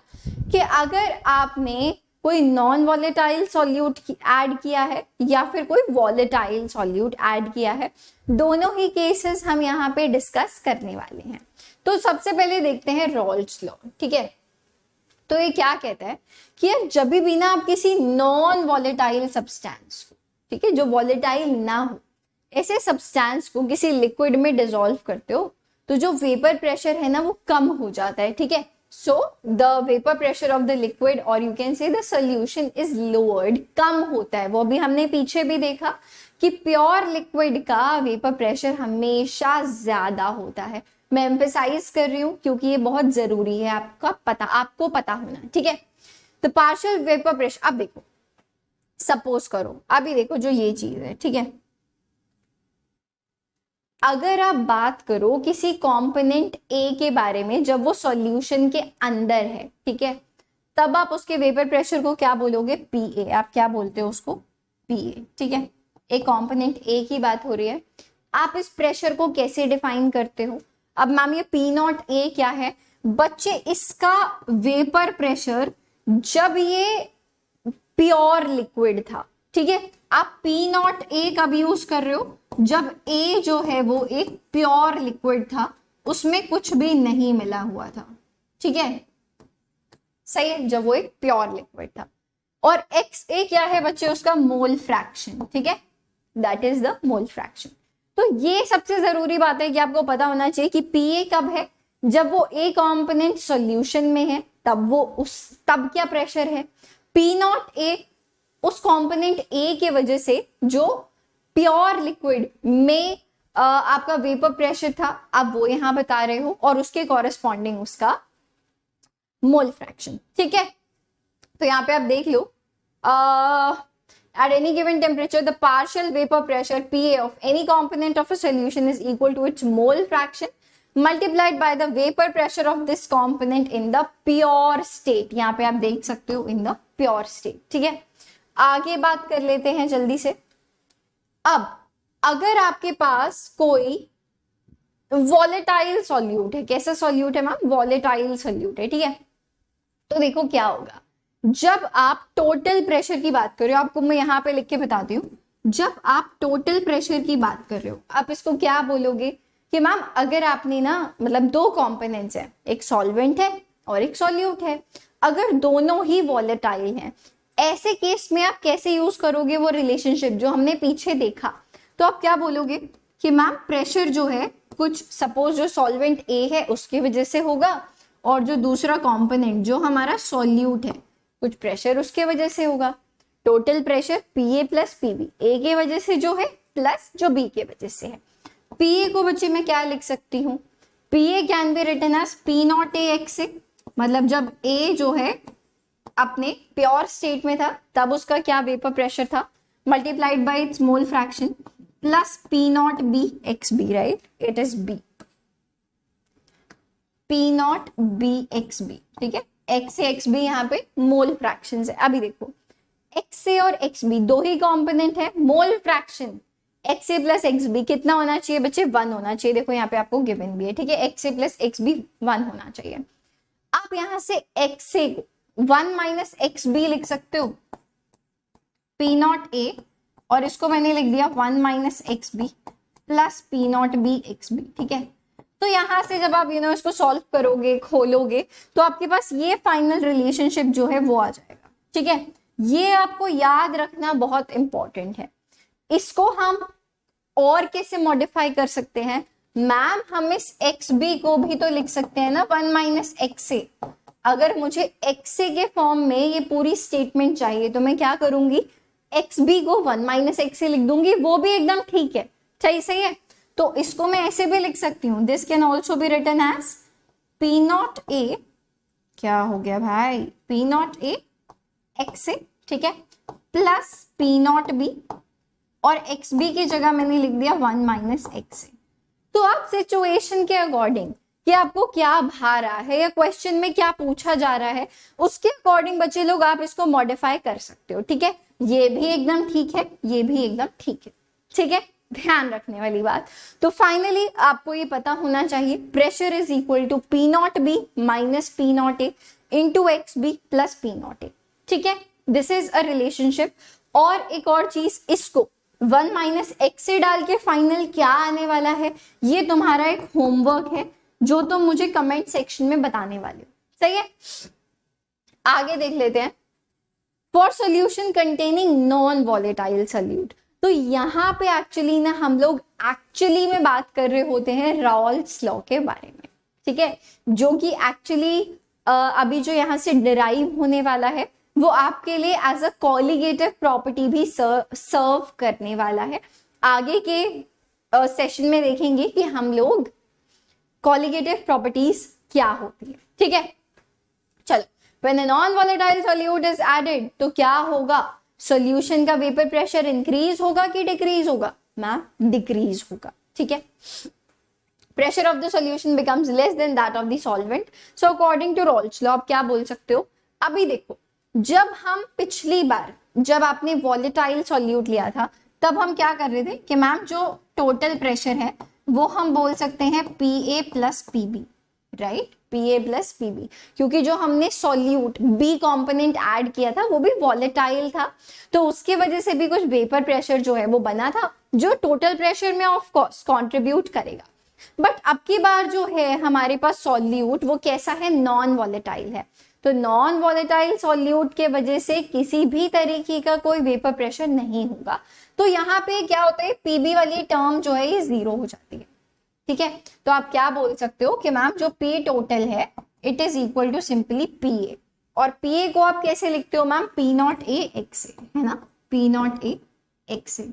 कि अगर आपने कोई नॉन वॉलेटाइल सॉल्यूट ऐड किया है या फिर कोई वॉलेटाइल सॉल्यूट ऐड किया है, दोनों ही केसेस हम यहाँ पे डिस्कस करने वाले हैं। तो सबसे पहले देखते हैं रॉल्स लॉ। ठीक है, तो ये क्या कहता है कि यार जब भी ना आप किसी नॉन वॉलेटाइल सब्सटेंस को, ठीक है, जो वॉलेटाइल ना हो, ऐसे सब्सटेंस को किसी लिक्विड में डिसॉल्व करते हो तो जो वेपर प्रेशर है ना वो कम हो जाता है। ठीक है, so the vapour pressure of the liquid और you can say the solution is lowered, कम होता है। वो भी हमने पीछे भी देखा कि प्योर लिक्विड का वेपर प्रेशर हमेशा ज्यादा होता है। मैं एम्फेसाइज कर रही हूं क्योंकि ये बहुत जरूरी है आपको पता होना। ठीक है, तो पार्शियल वेपर प्रेशर, अब देखो सपोज करो, अभी देखो जो ये चीज है, ठीक है, अगर आप बात करो किसी कंपोनेंट ए के बारे में जब वो सॉल्यूशन के अंदर है, ठीक है, तब आप उसके वेपर प्रेशर को क्या बोलोगे, पीए। आप क्या बोलते हो उसको, पीए। ठीक है, एक कंपोनेंट ए की बात हो रही है, आप इस प्रेशर को कैसे डिफाइन करते हो। अब मैम ये पी नॉट ए क्या है बच्चे, इसका वेपर प्रेशर जब ये प्योर लिक्विड था। ठीक है, आप पी नॉट ए कब यूज कर रहे हो, जब ए जो है वो एक प्योर लिक्विड था, उसमें कुछ भी नहीं मिला हुआ था। ठीक है, सही है, जब वो एक प्योर लिक्विड था। और एक्स ए क्या है बच्चे, उसका मोल फ्रैक्शन। ठीक है, that is the mole fraction. तो ये सबसे जरूरी बात है कि आपको पता होना चाहिए कि पीए कब है, जब वो ए कंपोनेंट सॉल्यूशन में है, तब क्या प्रेशर है। पी नॉट ए उस कंपोनेंट ए के वजह से जो प्योर लिक्विड में आपका वेपर प्रेशर था, आप वो यहां बता रहे हो, और उसके कॉरेस्पॉन्डिंग उसका मोल फ्रैक्शन। ठीक है, तो यहां पे आप देख लो, at any given temperature the partial vapor pressure PA of any component of a solution is equal to its mole fraction multiplied by the vapor pressure of this component in the pure state। यहाँ पे आप देख सकते हो in the pure state। ठीक है, आगे बात कर लेते हैं जल्दी से। अब अगर आपके पास कोई वॉलेटाइल सॉल्यूट है, कैसा सॉल्यूट है मैम, वॉलेटाइल सॉल्यूट है, ठीक है, तो देखो क्या होगा, जब आप टोटल प्रेशर की बात कर रहे हो, आपको मैं यहां पे लिख के बताती हूँ, जब आप टोटल प्रेशर की बात कर रहे हो आप इसको क्या बोलोगे कि मैम अगर आपने ना, मतलब दो कंपोनेंट्स है, एक सॉल्वेंट है और एक सॉल्यूट है, अगर दोनों ही वॉलेटाइल हैं, ऐसे केस में आप कैसे यूज करोगे वो रिलेशनशिप जो हमने पीछे देखा। तो आप क्या बोलोगे कि मैम प्रेशर जो है कुछ, सपोज जो सॉल्वेंट ए है उसकी वजह से होगा, और जो दूसरा कंपोनेंट जो हमारा सॉल्यूट है कुछ प्रेशर उसके वजह से होगा। टोटल प्रेशर पीए प्लस पीबी, ए के वजह से जो है प्लस जो बी के वजह से है। पीए को बच्चे मैं क्या लिख सकती हूँ, PA can be written as P not A X A, मतलब जब ए जो है अपने प्योर स्टेट में था तब उसका क्या वेपर प्रेशर था, multiplied by its mole fraction plus P naught B x B, right, it is B, P naught B x B. ठीक है, एक्स से एक्स बी यहाँ पे मोल फ्रैक्शन है। अभी देखो एक्स ए और एक्स बी दो ही कंपोनेंट है, mole fraction x A plus X B कितना होना चाहिए बच्चे, 1 होना चाहिए। देखो यहाँ पे आपको गिवन भी है, ठीक है, x A plus X B 1 होना चाहिए। आप यहां से एक्स ए को 1 माइनस एक्स बी लिख सकते हो, पी नॉट ए, और इसको मैंने लिख दिया 1 minus X B plus P naught B x B, ठीक है। तो यहां से जब आप इसको सॉल्व करोगे, खोलोगे, तो आपके पास ये फाइनल रिलेशनशिप जो है वो आ जाएगा, ठीक है। ये आपको याद रखना बहुत इंपॉर्टेंट है। इसको हम और कैसे मॉडिफाई कर सकते हैं मैम, हम इस एक्स बी को भी तो लिख सकते हैं ना 1 माइनस एक्स ए। अगर मुझे एक्स ए के फॉर्म में ये पूरी स्टेटमेंट चाहिए तो मैं क्या करूंगी, एक्स बी को 1 माइनस एक्स ए लिख दूंगी, वो भी एकदम ठीक है, सही है। तो इसको मैं ऐसे भी लिख सकती हूँ, this can also be written as P not A, क्या हो गया भाई, P not A X A, ठीक है, प्लस पी नॉट बी, और एक्स बी की जगह मैंने लिख दिया 1 माइनस एक्स ए। तो आप सिचुएशन के अकॉर्डिंग कि आपको क्या भा रहा है या क्वेश्चन में क्या पूछा जा रहा है, उसके अकॉर्डिंग बच्चे लोग आप इसको मॉडिफाई कर सकते हो, ठीक है। ये भी एकदम ठीक है, ये भी एकदम ठीक है, ठीक है, ध्यान रखने वाली बात। तो फाइनली आपको ये पता होना चाहिए, pressure is equal to P naught B minus P not A into X B plus P not A, ठीक है। This is a relationship. और एक और चीज, इसको 1 माइनस एक्स से डाल के फाइनल क्या आने वाला है, ये तुम्हारा एक होमवर्क है जो तुम मुझे कमेंट सेक्शन में बताने वाले हो, सही है। आगे देख लेते हैं, for solution containing non volatile solute. तो यहाँ पे एक्चुअली ना हम लोग एक्चुअली में बात कर रहे होते हैं राउल्ट्स लॉ के बारे में, ठीक है, जो कि एक्चुअली अभी जो यहाँ से डिराइव होने वाला है वो आपके लिए एज अ कॉलिगेटिव प्रॉपर्टी भी सर्व करने वाला है। आगे के सेशन में देखेंगे कि हम लोग कॉलिगेटिव प्रॉपर्टीज क्या होती है, ठीक है। चलो, when a non volatile solute is added तो क्या होगा, सॉल्यूशन का वेपर प्रेशर इंक्रीज होगा कि डिक्रीज होगा, मैम डिक्रीज होगा, ठीक है। Pressure of the solution becomes less than that of the solvent. So according to Raoult's law आप क्या बोल सकते हो, अभी देखो, जब हम पिछली बार जब आपने वॉलेटाइल सॉल्यूट लिया था तब हम क्या कर रहे थे कि मैम जो टोटल प्रेशर है वो हम बोल सकते हैं P A plus P B, right, P A plus P B, क्योंकि जो हमने सॉल्यूट बी कंपोनेंट ऐड किया था वो भी वॉलेटाइल था, तो उसके वजह से भी कुछ वेपर प्रेशर जो है वो बना था जो टोटल प्रेशर में ऑफ कोर्स कंट्रीब्यूट करेगा। बट अब की बार जो है हमारे पास सॉल्यूट वो कैसा है, नॉन वॉलेटाइल है। तो नॉन वॉलेटाइल सॉल्यूट के वजह से किसी भी तरीके का कोई वेपर प्रेशर नहीं होगा। तो यहाँ पे क्या होता है, पीबी वाली टर्म जो है ये 0 हो जाती है, ठीक है। तो आप क्या बोल सकते हो कि मैम जो पी टोटल है it is equal to simply P A, और पी ए को आप कैसे लिखते हो ma'am, P not A X A, है ना, P not A X A.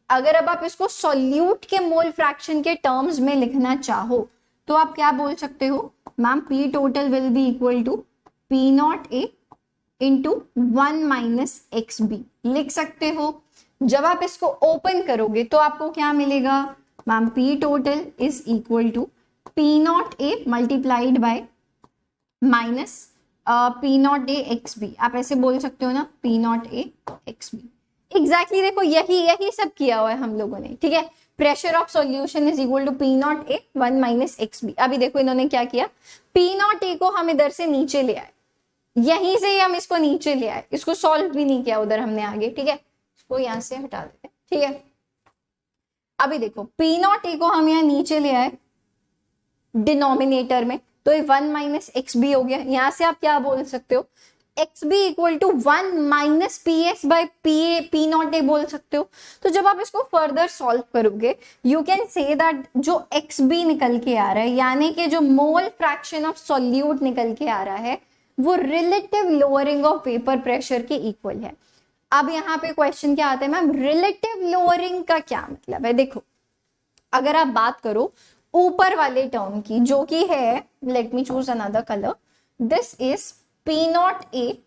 अगर अब आप इसको सॉल्यूट के मोल फ्रैक्शन के टर्म्स में लिखना चाहो तो आप क्या बोल सकते हो ma'am, P total will be equal to P not A into 1 minus X B लिख सकते हो। जब आप इसको ओपन करोगे तो आपको क्या मिलेगा ma'am, P total is equal to P not A multiplied by minus P not A X B, आप ऐसे बोल सकते हो ना, P not A X B. Exactly देखो यही सब किया हुआ है हम लोगों ने, ठीक है। Pressure of solution is equal to P not A 1 minus X B. अभी देखो इन्होंने क्या किया, पी नॉट ए को हम इधर से नीचे ले आए, यहीं से ही हम इसको नीचे ले आए, इसको सॉल्व भी नहीं किया उधर हमने आगे, ठीक है, इसको यहां से हटा देते हैं, ठीक है। अभी देखो पी नॉट ए को हम यहाँ नीचे ले आए डिनोमिनेटर में, तो ये 1 माइनस एक्स बी हो गया। यहां से आप क्या बोल सकते हो, X B equal to 1 minus P S by P A P not A बोल सकते हो। तो जब आप इसको फर्दर सॉल्व करोगे यू कैन से दैट जो एक्स बी निकल के आ रहा है, यानी कि जो मोल फ्रैक्शन ऑफ सॉल्यूट निकल के आ रहा है वो relative lowering of vapour pressure के इक्वल है। अब यहाँ पे क्वेश्चन क्या आता है मैम, रिलेटिव लोअरिंग का क्या मतलब है। देखो अगर आप बात करो ऊपर वाले टर्म की जो कि है, let me choose another colour, this is P not a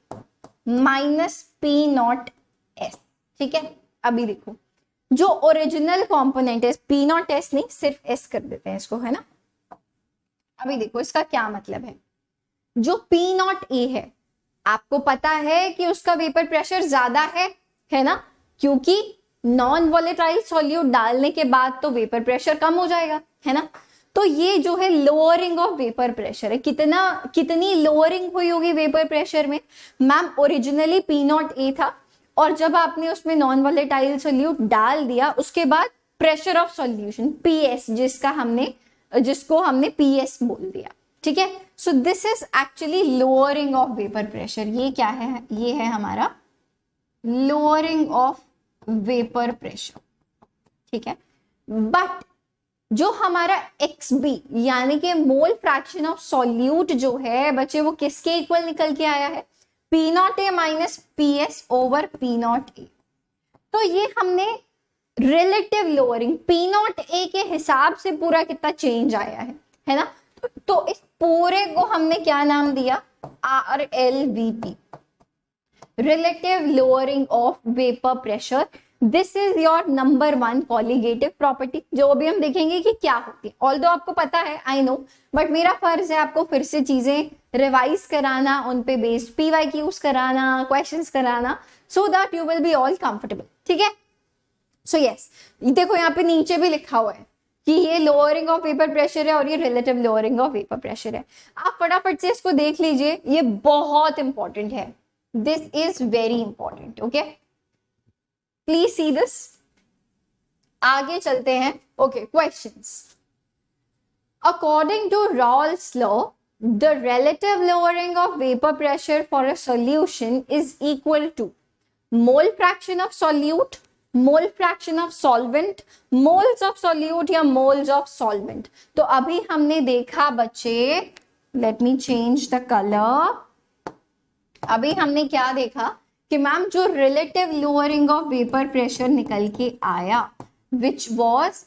minus P not S, ठीक है। अभी देखो जो ओरिजिनल कंपोनेंट है, पी नॉट एस नहीं सिर्फ एस कर देते हैं इसको, है ना। अभी देखो इसका क्या मतलब है, जो पी नॉट ए है आपको पता है कि उसका वेपर प्रेशर ज्यादा है ना, क्योंकि नॉन वॉलेटाइल सॉल्यूट डालने के बाद तो वेपर प्रेशर कम हो जाएगा, है ना। तो ये जो है लोअरिंग ऑफ वेपर प्रेशर है। कितनी लोअरिंग हुई होगी वेपर प्रेशर में मैम? ओरिजिनली P0A था, और जब आपने उसमें नॉन वॉलेटाइल सॉल्यूट डाल दिया उसके बाद प्रेशर ऑफ सॉल्यूशन PS, जिसको हमने PS बोल दिया, ठीक है। So this is actually lowering of vapour pressure. ये क्या है? ये है हमारा लोअरिंग ऑफ वेपर प्रेशर, ठीक है। बट जो हमारा XB यानी कि मोल फ्रैक्शन ऑफ सॉल्यूट जो है बच्चे, वो किसके इक्वल निकल के आया है? P0A minus PS over P0A। तो ये हमने रिलेटिव लोअरिंग P0A के हिसाब से पूरा कितना चेंज आया है ना। तो इस पूरे को हमने क्या नाम दिया? RLVP, relative lowering of vapour pressure. This is your number 1 colligative property, जो भी हम देखेंगे कि क्या होती है। ऑल्दो आपको पता है, आई नो, बट मेरा फर्ज है आपको फिर से चीजें रिवाइज कराना, उन पे बेस्ड PYQs कराना, क्वेश्चंस कराना, so that you will be all comfortable, ठीक है। सो यस, देखो यहाँ पे नीचे भी लिखा हुआ है कि ये लोअरिंग ऑफ वेपर प्रेशर है और ये relative lowering of vapour pressure है। आप फटाफट से इसको देख लीजिए, ये बहुत इंपॉर्टेंट है। This is very important, okay, please see this. आगे चलते हैं। Okay, questions. According to Raoult's law, the relative lowering of vapor pressure for a solution is equal to mole fraction of solute, mole fraction of solvent, moles of solute या moles of solvent। तो अभी हमने देखा बच्चे, let me change the color। अभी हमने क्या देखा कि मैम जो relative lowering of vapour pressure निकल के आया, which was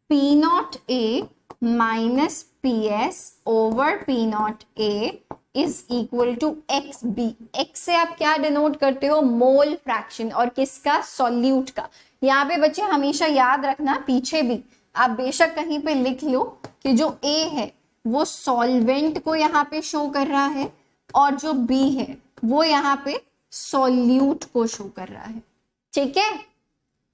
P0A minus PS over P0A is equal to XB। X से आप क्या डिनोट करते हो? मोल फ्रैक्शन, और किसका? सॉल्यूट का। यहाँ पे बच्चे हमेशा याद रखना, पीछे भी आप बेशक कहीं पे लिख लो कि जो A है वो सॉल्वेंट को यहाँ पे शो कर रहा है, और जो B है वो यहाँ पे सॉल्यूट को शो कर रहा है, ठीक है।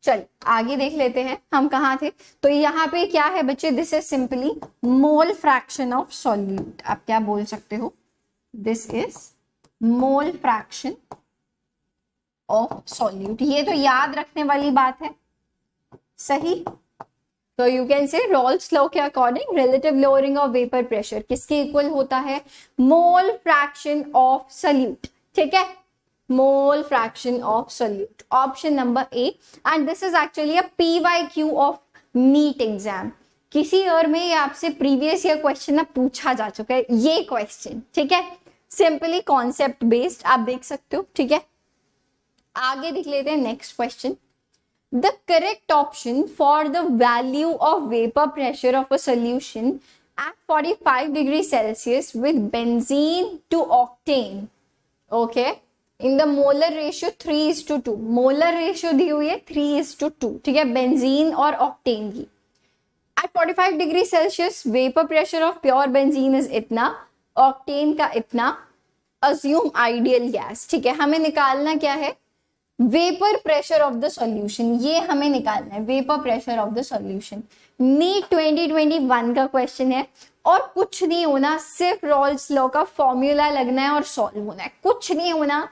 चल आगे देख लेते हैं हम कहाँ थे। तो यहाँ पे क्या है बच्चे? This is simply mole fraction of solute. आप क्या बोल सकते हो? This is mole fraction of solute. ये तो याद रखने वाली बात है, सही। तो you can say Raoult's law के according relative lowering of vapour pressure किसके इक्वल होता है? मोल फ्रैक्शन ऑफ सॉल्यूट, ठीक है, mole fraction of solute. Option number A, and this is actually a PYQ of NEET exam. किसी year में ये आपसे प्रीवियस ईयर क्वेश्चन ना पूछा जा चुका है ये क्वेश्चन, ठीक है। सिंपली कॉन्सेप्ट बेस्ड आप देख सकते हो, ठीक है। आगे देख लेते हैं next question. The correct option for the value of vapour pressure of a solution at 45 degree Celsius with benzene to octane, okay, in the molar ratio 3:2। Molar ratio दी हुई है 3:2, ठीक है, बेंजीन और ऑक्टेन की। At 45 degree Celsius vapour pressure of pure benzene is इतना, octane का इतना। अज्यूम आइडियल गैस, ठीक है। हमें निकालना क्या है? Vapour pressure of the solution, ये हमें निकालना है, vapour pressure of the solution. NEET 2021 का क्वेश्चन है, और कुछ नहीं होना, सिर्फ रॉल्स लॉ का फॉर्मूला लगना है और सॉल्व होना है, कुछ नहीं होना,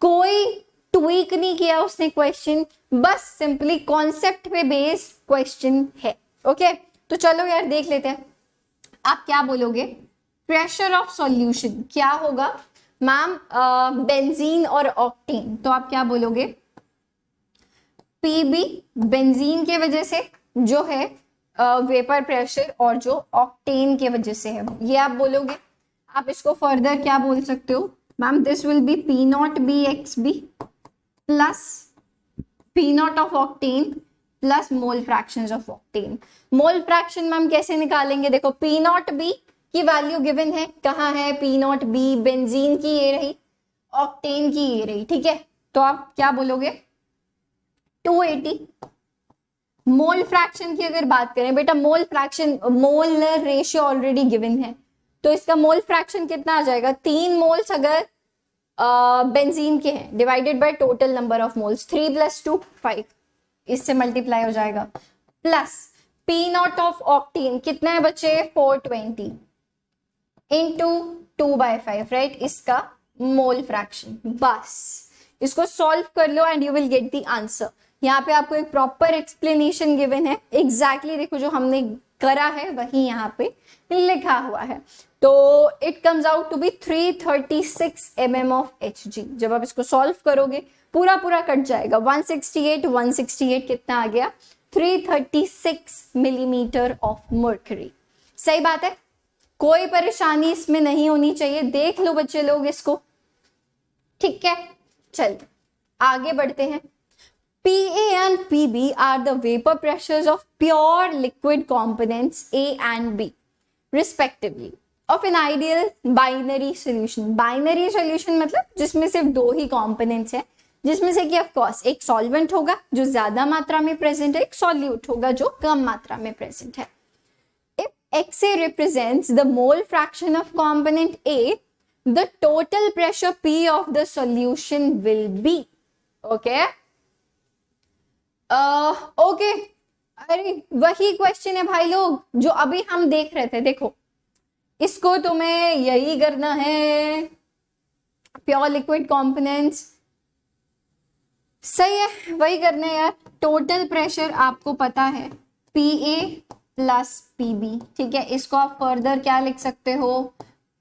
कोई ट्वीक नहीं किया उसने क्वेश्चन, बस सिंपली कॉन्सेप्ट पे बेस्ड क्वेश्चन है, ओके। तो चलो यार देख लेते हैं, आप क्या बोलोगे? प्रेशर ऑफ सॉल्यूशन क्या होगा मैम? बेंजीन और ऑक्टेन, तो आप क्या बोलोगे? PB बेंजीन के वजह से जो है वेपर प्रेशर, और जो ऑक्टेन के वजह से है, ये आप बोलोगे। आप इसको फर्दर क्या बोल सकते हो ma'am? This will be P0B XB plus P0 of octane plus mole fractions of octane. Mole fraction ma'am कैसे निकालेंगे? देखो P0B की वैल्यू गिवन है, कहाँ है? P0B बेंजीन की ये रही, ऑक्टेन की ये रही, ठीक है। तो आप क्या बोलोगे? 280। मोल फ्रैक्शन की अगर बात करें बेटा, mole fraction, molar ratio already given है, तो इसका मोल फ्रैक्शन कितना आ जाएगा? 3 मोल्स अगर बेंजीन के हैं divided by total number of moles, 3 + 2 5, इससे मल्टीप्लाई हो जाएगा, plus P not of octane कितना है बच्चे 420 इंटू 2/5, राइट, इसका मोल फ्रैक्शन। बस इसको सॉल्व कर लो and you will get the answer. यहाँ पे आपको एक प्रॉपर एक्सप्लेनेशन गिवन है, एग्जैक्टली देखो जो हमने करा है वही यहाँ पे लिखा हुआ है। तो it comes out to be 336 mm of Hg। जब आप इसको सॉल्व करोगे पूरा पूरा कट जाएगा, 168 कितना आ गया 336 मिलीमीटर ऑफ मर्करी। सही बात है, कोई परेशानी इसमें नहीं होनी चाहिए, देख लो बच्चे लोग इसको, ठीक है। चलिए आगे बढ़ते हैं। PA and PB are the vapor pressures of pure liquid components A and B respectively of an ideal binary solution। binary solution मतलब जिसमें सिर्फ दो ही components है, जिसमें से कि of course एक solvent होगा जो ज्यादा मात्रा में present है, एक solute होगा जो कम मात्रा में present है। If XA represents the mole fraction of component A, the total pressure P of the solution will be, okay? Okay अरे वही क्वेश्चन है भाई लोग जो अभी हम देख रहे थे। देखो इसको तुम्हें यही करना है, प्योर लिक्विड कंपोनेंट्स, सही है, वही करना है यार। टोटल प्रेशर आपको पता है PA + PB, ठीक है। इसको आप फर्दर क्या लिख सकते हो,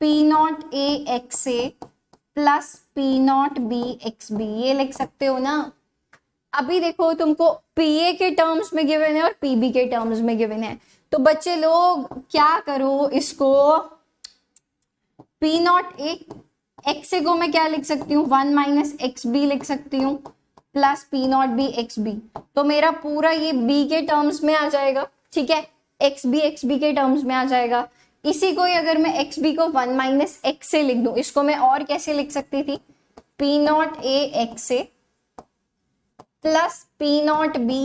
P0A XA + P0B XB, ये लिख सकते हो ना। अभी देखो तुमको PA के टर्म्स में गिवन है और PB के टर्म्स में गिवन है, तो बच्चे लोग क्या करो, इसको P0A XA को मैं क्या लिख सकती हूँ 1 - XB लिख सकती हूँ प्लस P0B XB, तो मेरा पूरा ये B के टर्म्स में आ जाएगा, ठीक है। XB के टर्म्स में आ जाएगा। इसी को अगर मैं XB को 1 - XA लिख दूं, इसको मैं और कैसे लिख सकती थी, P0A XA plus P0B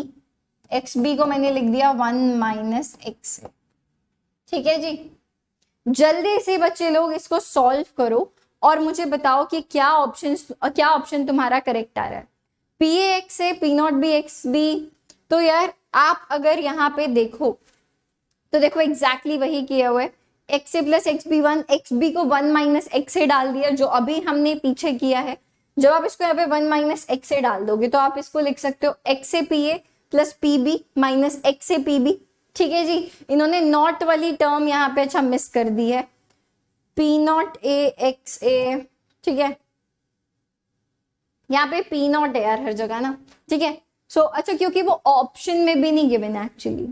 XB को मैंने लिख दिया 1 - XA, ठीक है जी। जल्दी से बच्चे लोग इसको सॉल्व करो और मुझे बताओ कि क्या ऑप्शन तुम्हारा करेक्ट आ रहा है, PA XA P0B XB। तो यार आप अगर यहाँ पे देखो तो देखो एग्जैक्टली वही किया हुआ है, XA + XB1, XB को 1 - XA डाल दिया जो अभी हमने पीछे किया है। जब आप इसको यहाँ पे 1 - XA डाल दोगे तो आप इसको लिख सकते हो XAPA + PB - XAPB, ठीक है जी। इन्होंने नॉट वाली टर्म यहाँ पे अच्छा मिस कर दी है, P0A XA, ठीक है। यहाँ पे P0 है यार हर जगह ना, ठीक है। सो अच्छा क्योंकि वो ऑप्शन में भी नहीं गिवन है एक्चुअली,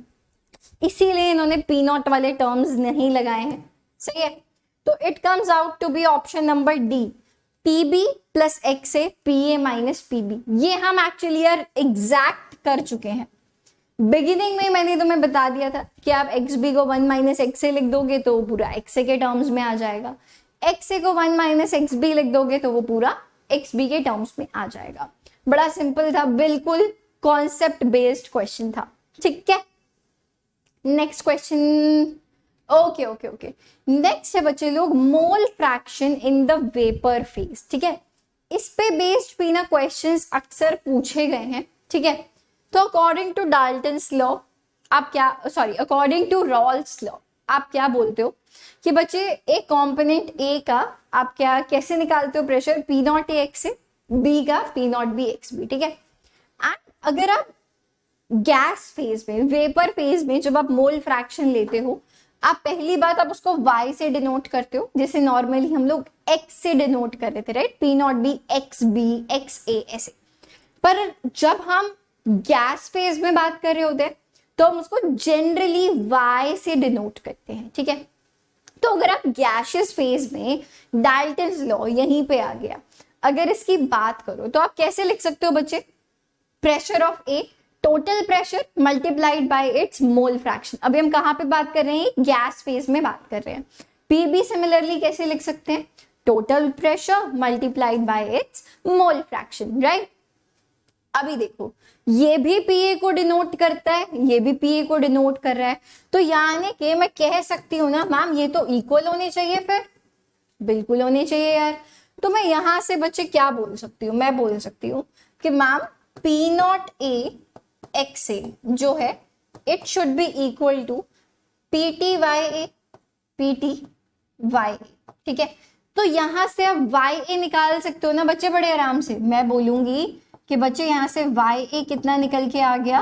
इसीलिए इन्होंने P0 वाले टर्म्स नहीं लगाए हैं, सही है। तो it comes out to be option number D, PB + XA PA - PB। ये हम एक्चुअली यार एग्जैक्ट कर चुके हैं। बिगिनिंग में मैंने तुम्हें बता दिया था कि आप XB को 1 - XA लिख दोगे तो वो पूरा XA के टर्म्स में आ जाएगा, XA को 1 - XB लिख दोगे तो वो पूरा XB के टर्म्स में आ जाएगा। बड़ा सिंपल था, बिल्कुल कॉन्सेप्ट बेस्ड क्वेश्चन था, ठीक है। नेक्स्ट क्वेश्चन, ओके नेक्स्ट है बच्चे लोग मोल fraction in the vapour phase, ठीक है। इस पे बेस्ड भी ना क्वेश्चंस अक्सर पूछे गए हैं, ठीक है। तो अकॉर्डिंग टू डाल्टन्स लॉ आप क्या, अकॉर्डिंग टू रॉल्स लॉ आप क्या बोलते हो कि बच्चे एक कंपोनेंट A का आप क्या कैसे निकालते हो प्रेशर, P0A XA, B का P0B XB, ठीक है। एंड अगर आप गैस फेज में, वेपर फेज में जब आप मोल फ्रैक्शन लेते हो, आप पहली बात आप उसको Y से डिनोट करते हो, जैसे नॉर्मली हम लोग X से डिनोट कर रहे थे, राइट, P0B XB XA ऐसे। पर जब हम गैस फेज में बात कर रहे होते हैं तो हम उसको जनरली Y से डिनोट करते हैं, ठीक है। तो अगर आप गैसियस फेज में, डाल्टन्स लॉ यहीं पे आ गया, अगर इसकी बात करो तो आप कैसे लिख सकते हो बच्चे, pressure of A total pressure multiplied by its mole fraction. अभी हम कहाँ पे बात कर रहे हैं, गैस फेज में बात कर रहे हैं। PB सिमिलरली कैसे लिख सकते हैं, total pressure multiplied by its mole fraction, right. अभी देखो ये भी PA को डिनोट करता है, ये भी PA को डिनोट कर रहा है, तो यानी कि मैं कह सकती हूँ ना मैम ये तो इक्वल होने चाहिए, फिर बिल्कुल होने चाहिए यार। तो मैं यहां से बच्चे क्या बोल सकती हूँ, मैं बोल सकती हूँ कि ma'am P not A X A जो है it should be equal to P T Y A, P T Y A, ठीक है। तो यहां से आप वाई ए निकाल सकते हो ना बच्चे बड़े आराम से। मैं बोलूंगी कि बच्चे यहां से वाई ए कितना निकल के आ गया,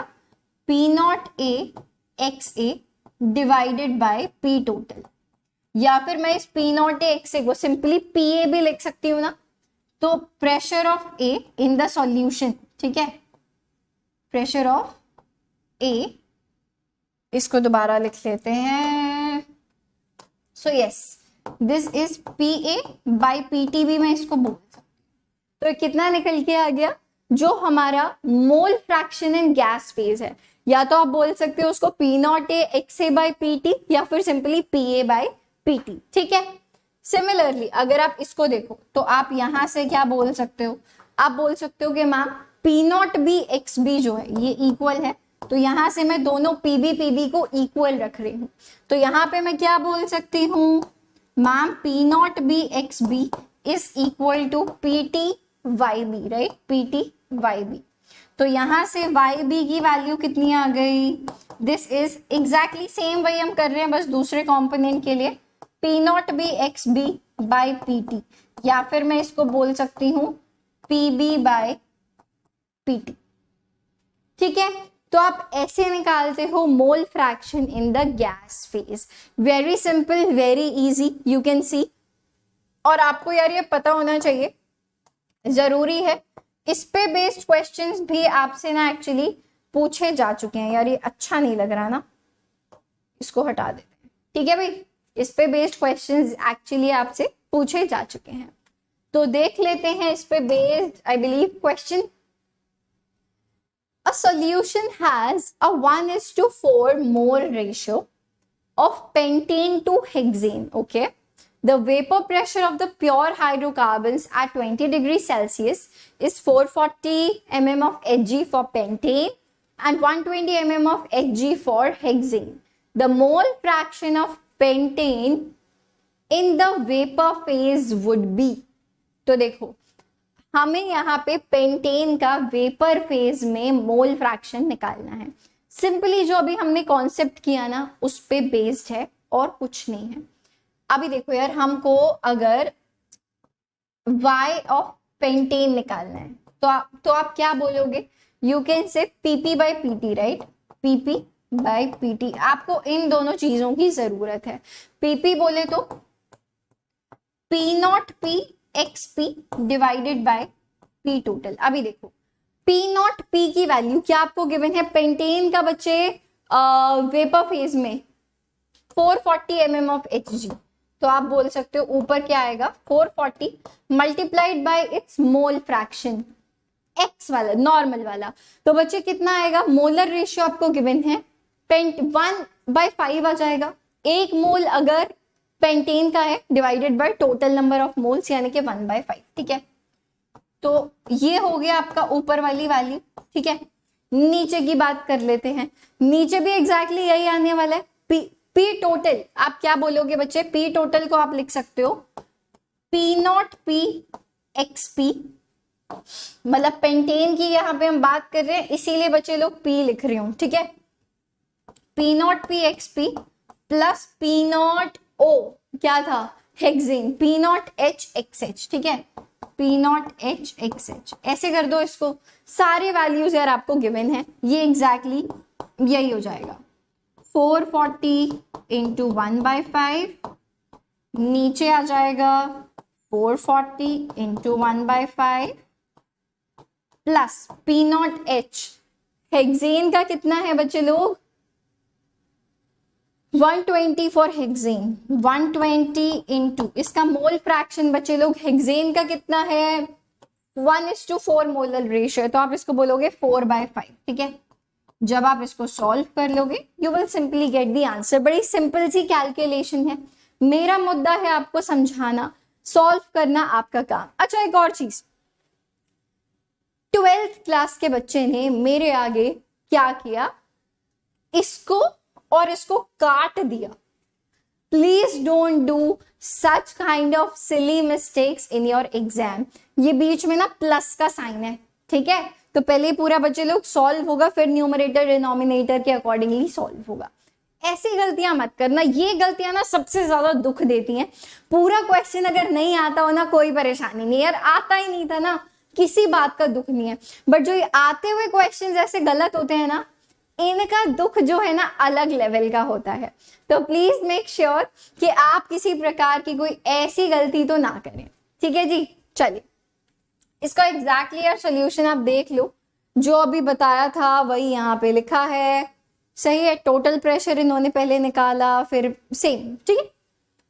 P not A X A divided by P total, या फिर मैं इस पी नॉट ए एक्स ए को सिंपली पी ए भी लिख सकती हूँ ना। तो pressure of A in the solution, ठीक है, प्रेशर ऑफ ए, इसको दोबारा लिख लेते हैं। So yes this is P A by P T भी मैं इसको बोल सकती हूँ। तो कितना निकल के आ गया, जो हमारा मोल फ्रैक्शन इन गैस फेज है, या तो आप बोल सकते हो उसको P not A X A by P T, या फिर simply P A by P T, ठीक है। सिमिलरली अगर आप इसको देखो तो आप यहां से क्या बोल सकते हो, आप बोल सकते हो कि ma'am P naught B x B जो है ये इक्वल है, तो यहां से मैं दोनों पीबी को इक्वल रख रही हूं। तो यहां पे मैं क्या बोल सकती हूँ, ma'am P naught B x B is equal to P T Y B, right, P T Y B. तो यहां से वाई बी की वैल्यू कितनी आ गई, दिस इज एग्जैक्टली सेम वही हम कर रहे हैं बस दूसरे कॉम्पोनेंट के लिए, P naught B x B by P T, या फिर मैं इसको बोल सकती हूँ P B by P T, ठीक है। तो आप ऐसे निकालते हो mole fraction in the gas phase. Very simple, very easy, you can see. और आपको यार ये पता होना चाहिए, जरूरी है, इस पे बेस्ड क्वेश्चंस भी आपसे ना एक्चुअली पूछे जा चुके हैं। यार ये अच्छा नहीं लग रहा ना, इसको हटा देते हैं, ठीक है भाई। इस पे बेस्ड क्वेश्चंस एक्चुअली आपसे पूछे जा चुके हैं, तो देख लेते हैं इस पे based I believe question. A solution has a 1:4 mole ratio of pentane to hexane, okay? The vapor pressure of the pure hydrocarbons at 20 degrees Celsius is 440 mm of Hg for pentane and 120 mm of Hg for hexane. The mole fraction of pentane in the vapor phase would be, तो देखो हमें यहाँ पे pentane का vapour phase में mole fraction निकालना है। Simply जो अभी हमने कॉन्सेप्ट किया ना उस पे बेस्ड है और कुछ नहीं है। अभी देखो यार, हमको अगर y ऑफ पेंटेन निकालना है तो आप क्या बोलोगे, यू कैन से PP by PT, right, PP by PT. आपको इन दोनों चीजों की जरूरत है। पीपी बोले तो P not P X P divided by P total. अभी देखो पी नॉट पी की वैल्यू क्या आपको गिवन है, पेंटेन का बच्चे वेपर फेज में 440 mm ऑफ Hg, तो आप बोल सकते हो ऊपर क्या आएगा 440 multiplied by its mole fraction x वाला नॉर्मल वाला, तो बच्चे कितना आएगा, मोलर रेशियो आपको गिवन है 1/5 आ जाएगा। एक मोल अगर पेंटेन का है divided by total number of moles यानी कि 1/5, ठीक है। तो ये हो गया आपका ऊपर वाली वैल्यू, ठीक है। नीचे की बात कर लेते हैं, नीचे भी एग्जैक्टली यही आने वाला है। पी टोटल आप क्या बोलोगे बच्चे, पी टोटल को आप लिख सकते हो P not P X P, मतलब पेंटेन की यहाँ पे हम बात कर रहे हैं इसीलिए बच्चे लोग पी लिख रहे हो, ठीक है। P not P X P plus P not O क्या था hexane, P not H X H, ठीक है, P not H X H. ऐसे कर दो इसको, सारे वैल्यूज यार आपको गिवन है, ये एग्जैक्टली यही हो जाएगा 440 इंटू 1/5, नीचे आ जाएगा 440 into 1/5 plus P not H, hexane का कितना है बच्चे लोग 120 फॉर हेक्सेन, 120 इंटू इसका मोल फ्रैक्शन बच्चे लोग हेक्सेन का कितना है 1:4 मोलर रेशियो है, तो आप इसको बोलोगे 4/5, ठीक है। जब आप इसको सॉल्व कर लोगे you will simply get the answer. बड़ी सिंपल सी कैलकुलेशन है, मेरा मुद्दा है आपको समझाना, सॉल्व करना आपका काम। अच्छा एक और चीज, 12th क्लास के बच्चे ने मेरे आगे क्या किया, इसको और इसको काट दिया। Please don't do such kind of silly mistakes in your exam. ये बीच में ना प्लस का साइन है, ठीक है, तो पहले पूरा बच्चे लोग सॉल्व होगा, फिर न्यूमरेटर डिनोमिनेटर के अकॉर्डिंगली सॉल्व होगा। ऐसी गलतियां मत करना, ये गलतियां ना सबसे ज्यादा दुख देती हैं। पूरा क्वेश्चन अगर नहीं आता हो ना, कोई परेशानी नहीं, यार आता ही नहीं था ना, किसी बात का दुख नहीं है, बट जो ये आते हुए क्वेश्चन ऐसे गलत होते हैं ना, इनका दुख जो है ना अलग लेवल का होता है। तो प्लीज मेक श्योर कि आप किसी प्रकार की कोई ऐसी गलती तो ना करें, ठीक है जी। चलिए, इसका एग्जैक्टली यार सोल्यूशन आप देख लो, जो अभी बताया था वही यहाँ पे लिखा है, सही है। टोटल प्रेशर इन्होंने पहले निकाला, फिर सेम, ठीक है,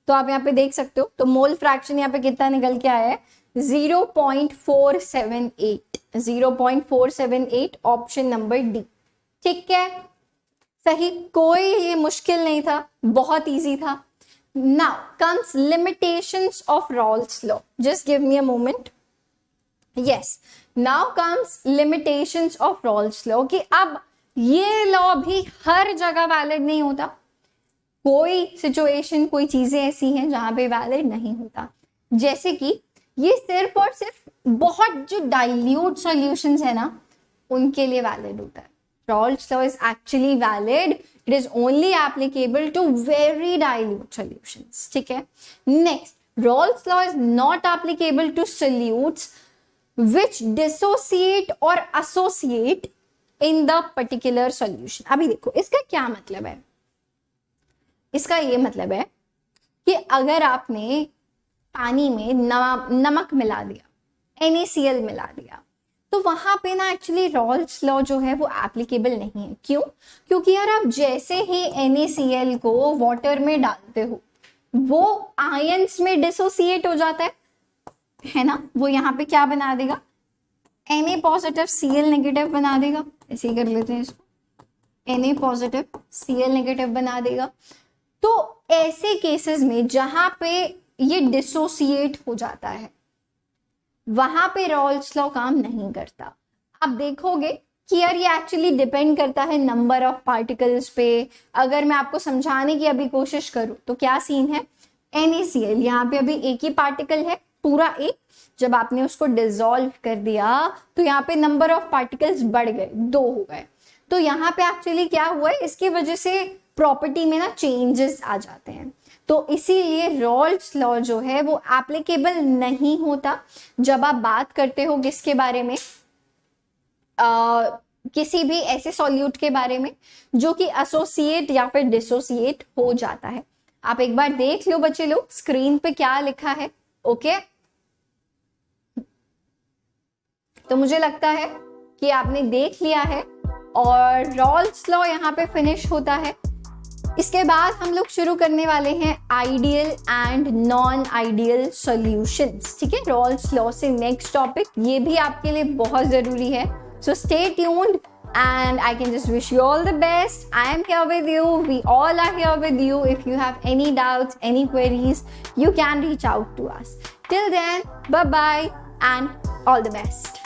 तो आप यहाँ पे देख सकते हो। तो मोल फ्रैक्शन यहाँ पे कितना निकल के आया है, 0.478, 0.478, ऑप्शन नंबर डी, ठीक है, सही। कोई ये मुश्किल नहीं था, बहुत इजी था। Now comes limitations of Rawls law, just give me a moment. Yes, now comes limitations of Rawls law, कि अब ये लॉ भी हर जगह वैलिड नहीं होता, कोई सिचुएशन, कोई चीजें ऐसी हैं जहां पे वैलिड नहीं होता। जैसे कि ये सिर्फ और सिर्फ बहुत जो डाइल्यूट सॉल्यूशंस है ना, उनके लिए वैलिड होता है। Raoult's law is actually valid. It is only applicable to very dilute solutions. ठीक है। Next, Raoult's law is not applicable to solutes which dissociate or associate in the particular solution. अभी देखो इसका क्या मतलब है। इसका ये मतलब है कि अगर आपने पानी में नमक मिला दिया, NaCl मिला दिया, तो वहां पे ना एक्चुअली रॉल्स लॉ जो है वो एप्लीकेबल नहीं है। क्यों? क्योंकि यार आप जैसे ही NaCl को वाटर में डालते हो, वो आयंस में डिसोसिएट हो जाता है ना, वो यहाँ पे क्या बना देगा, Na पॉजिटिव Cl नेगेटिव बना देगा। ऐसे ही कर लेते हैं इसको, Na पॉजिटिव Cl नेगेटिव बना देगा। तो ऐसे केसेस में जहां पे ये डिसोसिएट हो जाता है, वहां पे रॉल्स लॉ काम नहीं करता। आप देखोगे कि यार ये एक्चुअली डिपेंड करता है नंबर ऑफ पार्टिकल्स पे। अगर मैं आपको समझाने की अभी कोशिश करूं तो क्या सीन है, NaCl यहाँ पे अभी एक ही पार्टिकल है, पूरा एक, जब आपने उसको डिसॉल्व कर दिया तो यहाँ पे नंबर ऑफ पार्टिकल्स बढ़ गए, 2 हो गए। तो यहाँ पे एक्चुअली क्या हुआ है, इसकी वजह से प्रॉपर्टी में ना चेंजेस आ जाते हैं। तो इसीलिए रॉल्स लॉ जो है वो एप्लीकेबल नहीं होता जब आप बात करते हो किसके बारे में, किसी भी ऐसे सॉल्यूट के बारे में जो कि एसोसिएट या फिर डिसोसिएट हो जाता है। आप एक बार देख लो बच्चे लोग स्क्रीन पे क्या लिखा है, ओके। तो मुझे लगता है कि आपने देख लिया है और रॉल्स लॉ यहाँ पे फिनिश होता है। इसके बाद हम लोग शुरू करने वाले हैं ideal and non ideal solutions, ठीक है, रॉल्स लॉ से नेक्स्ट टॉपिक, ये भी आपके लिए बहुत जरूरी है। So stay tuned and I can just wish you all the best. I am here with you. We all are here with you. If you have any doubts, any queries, you can reach out to us. Till then, bye bye and all the best.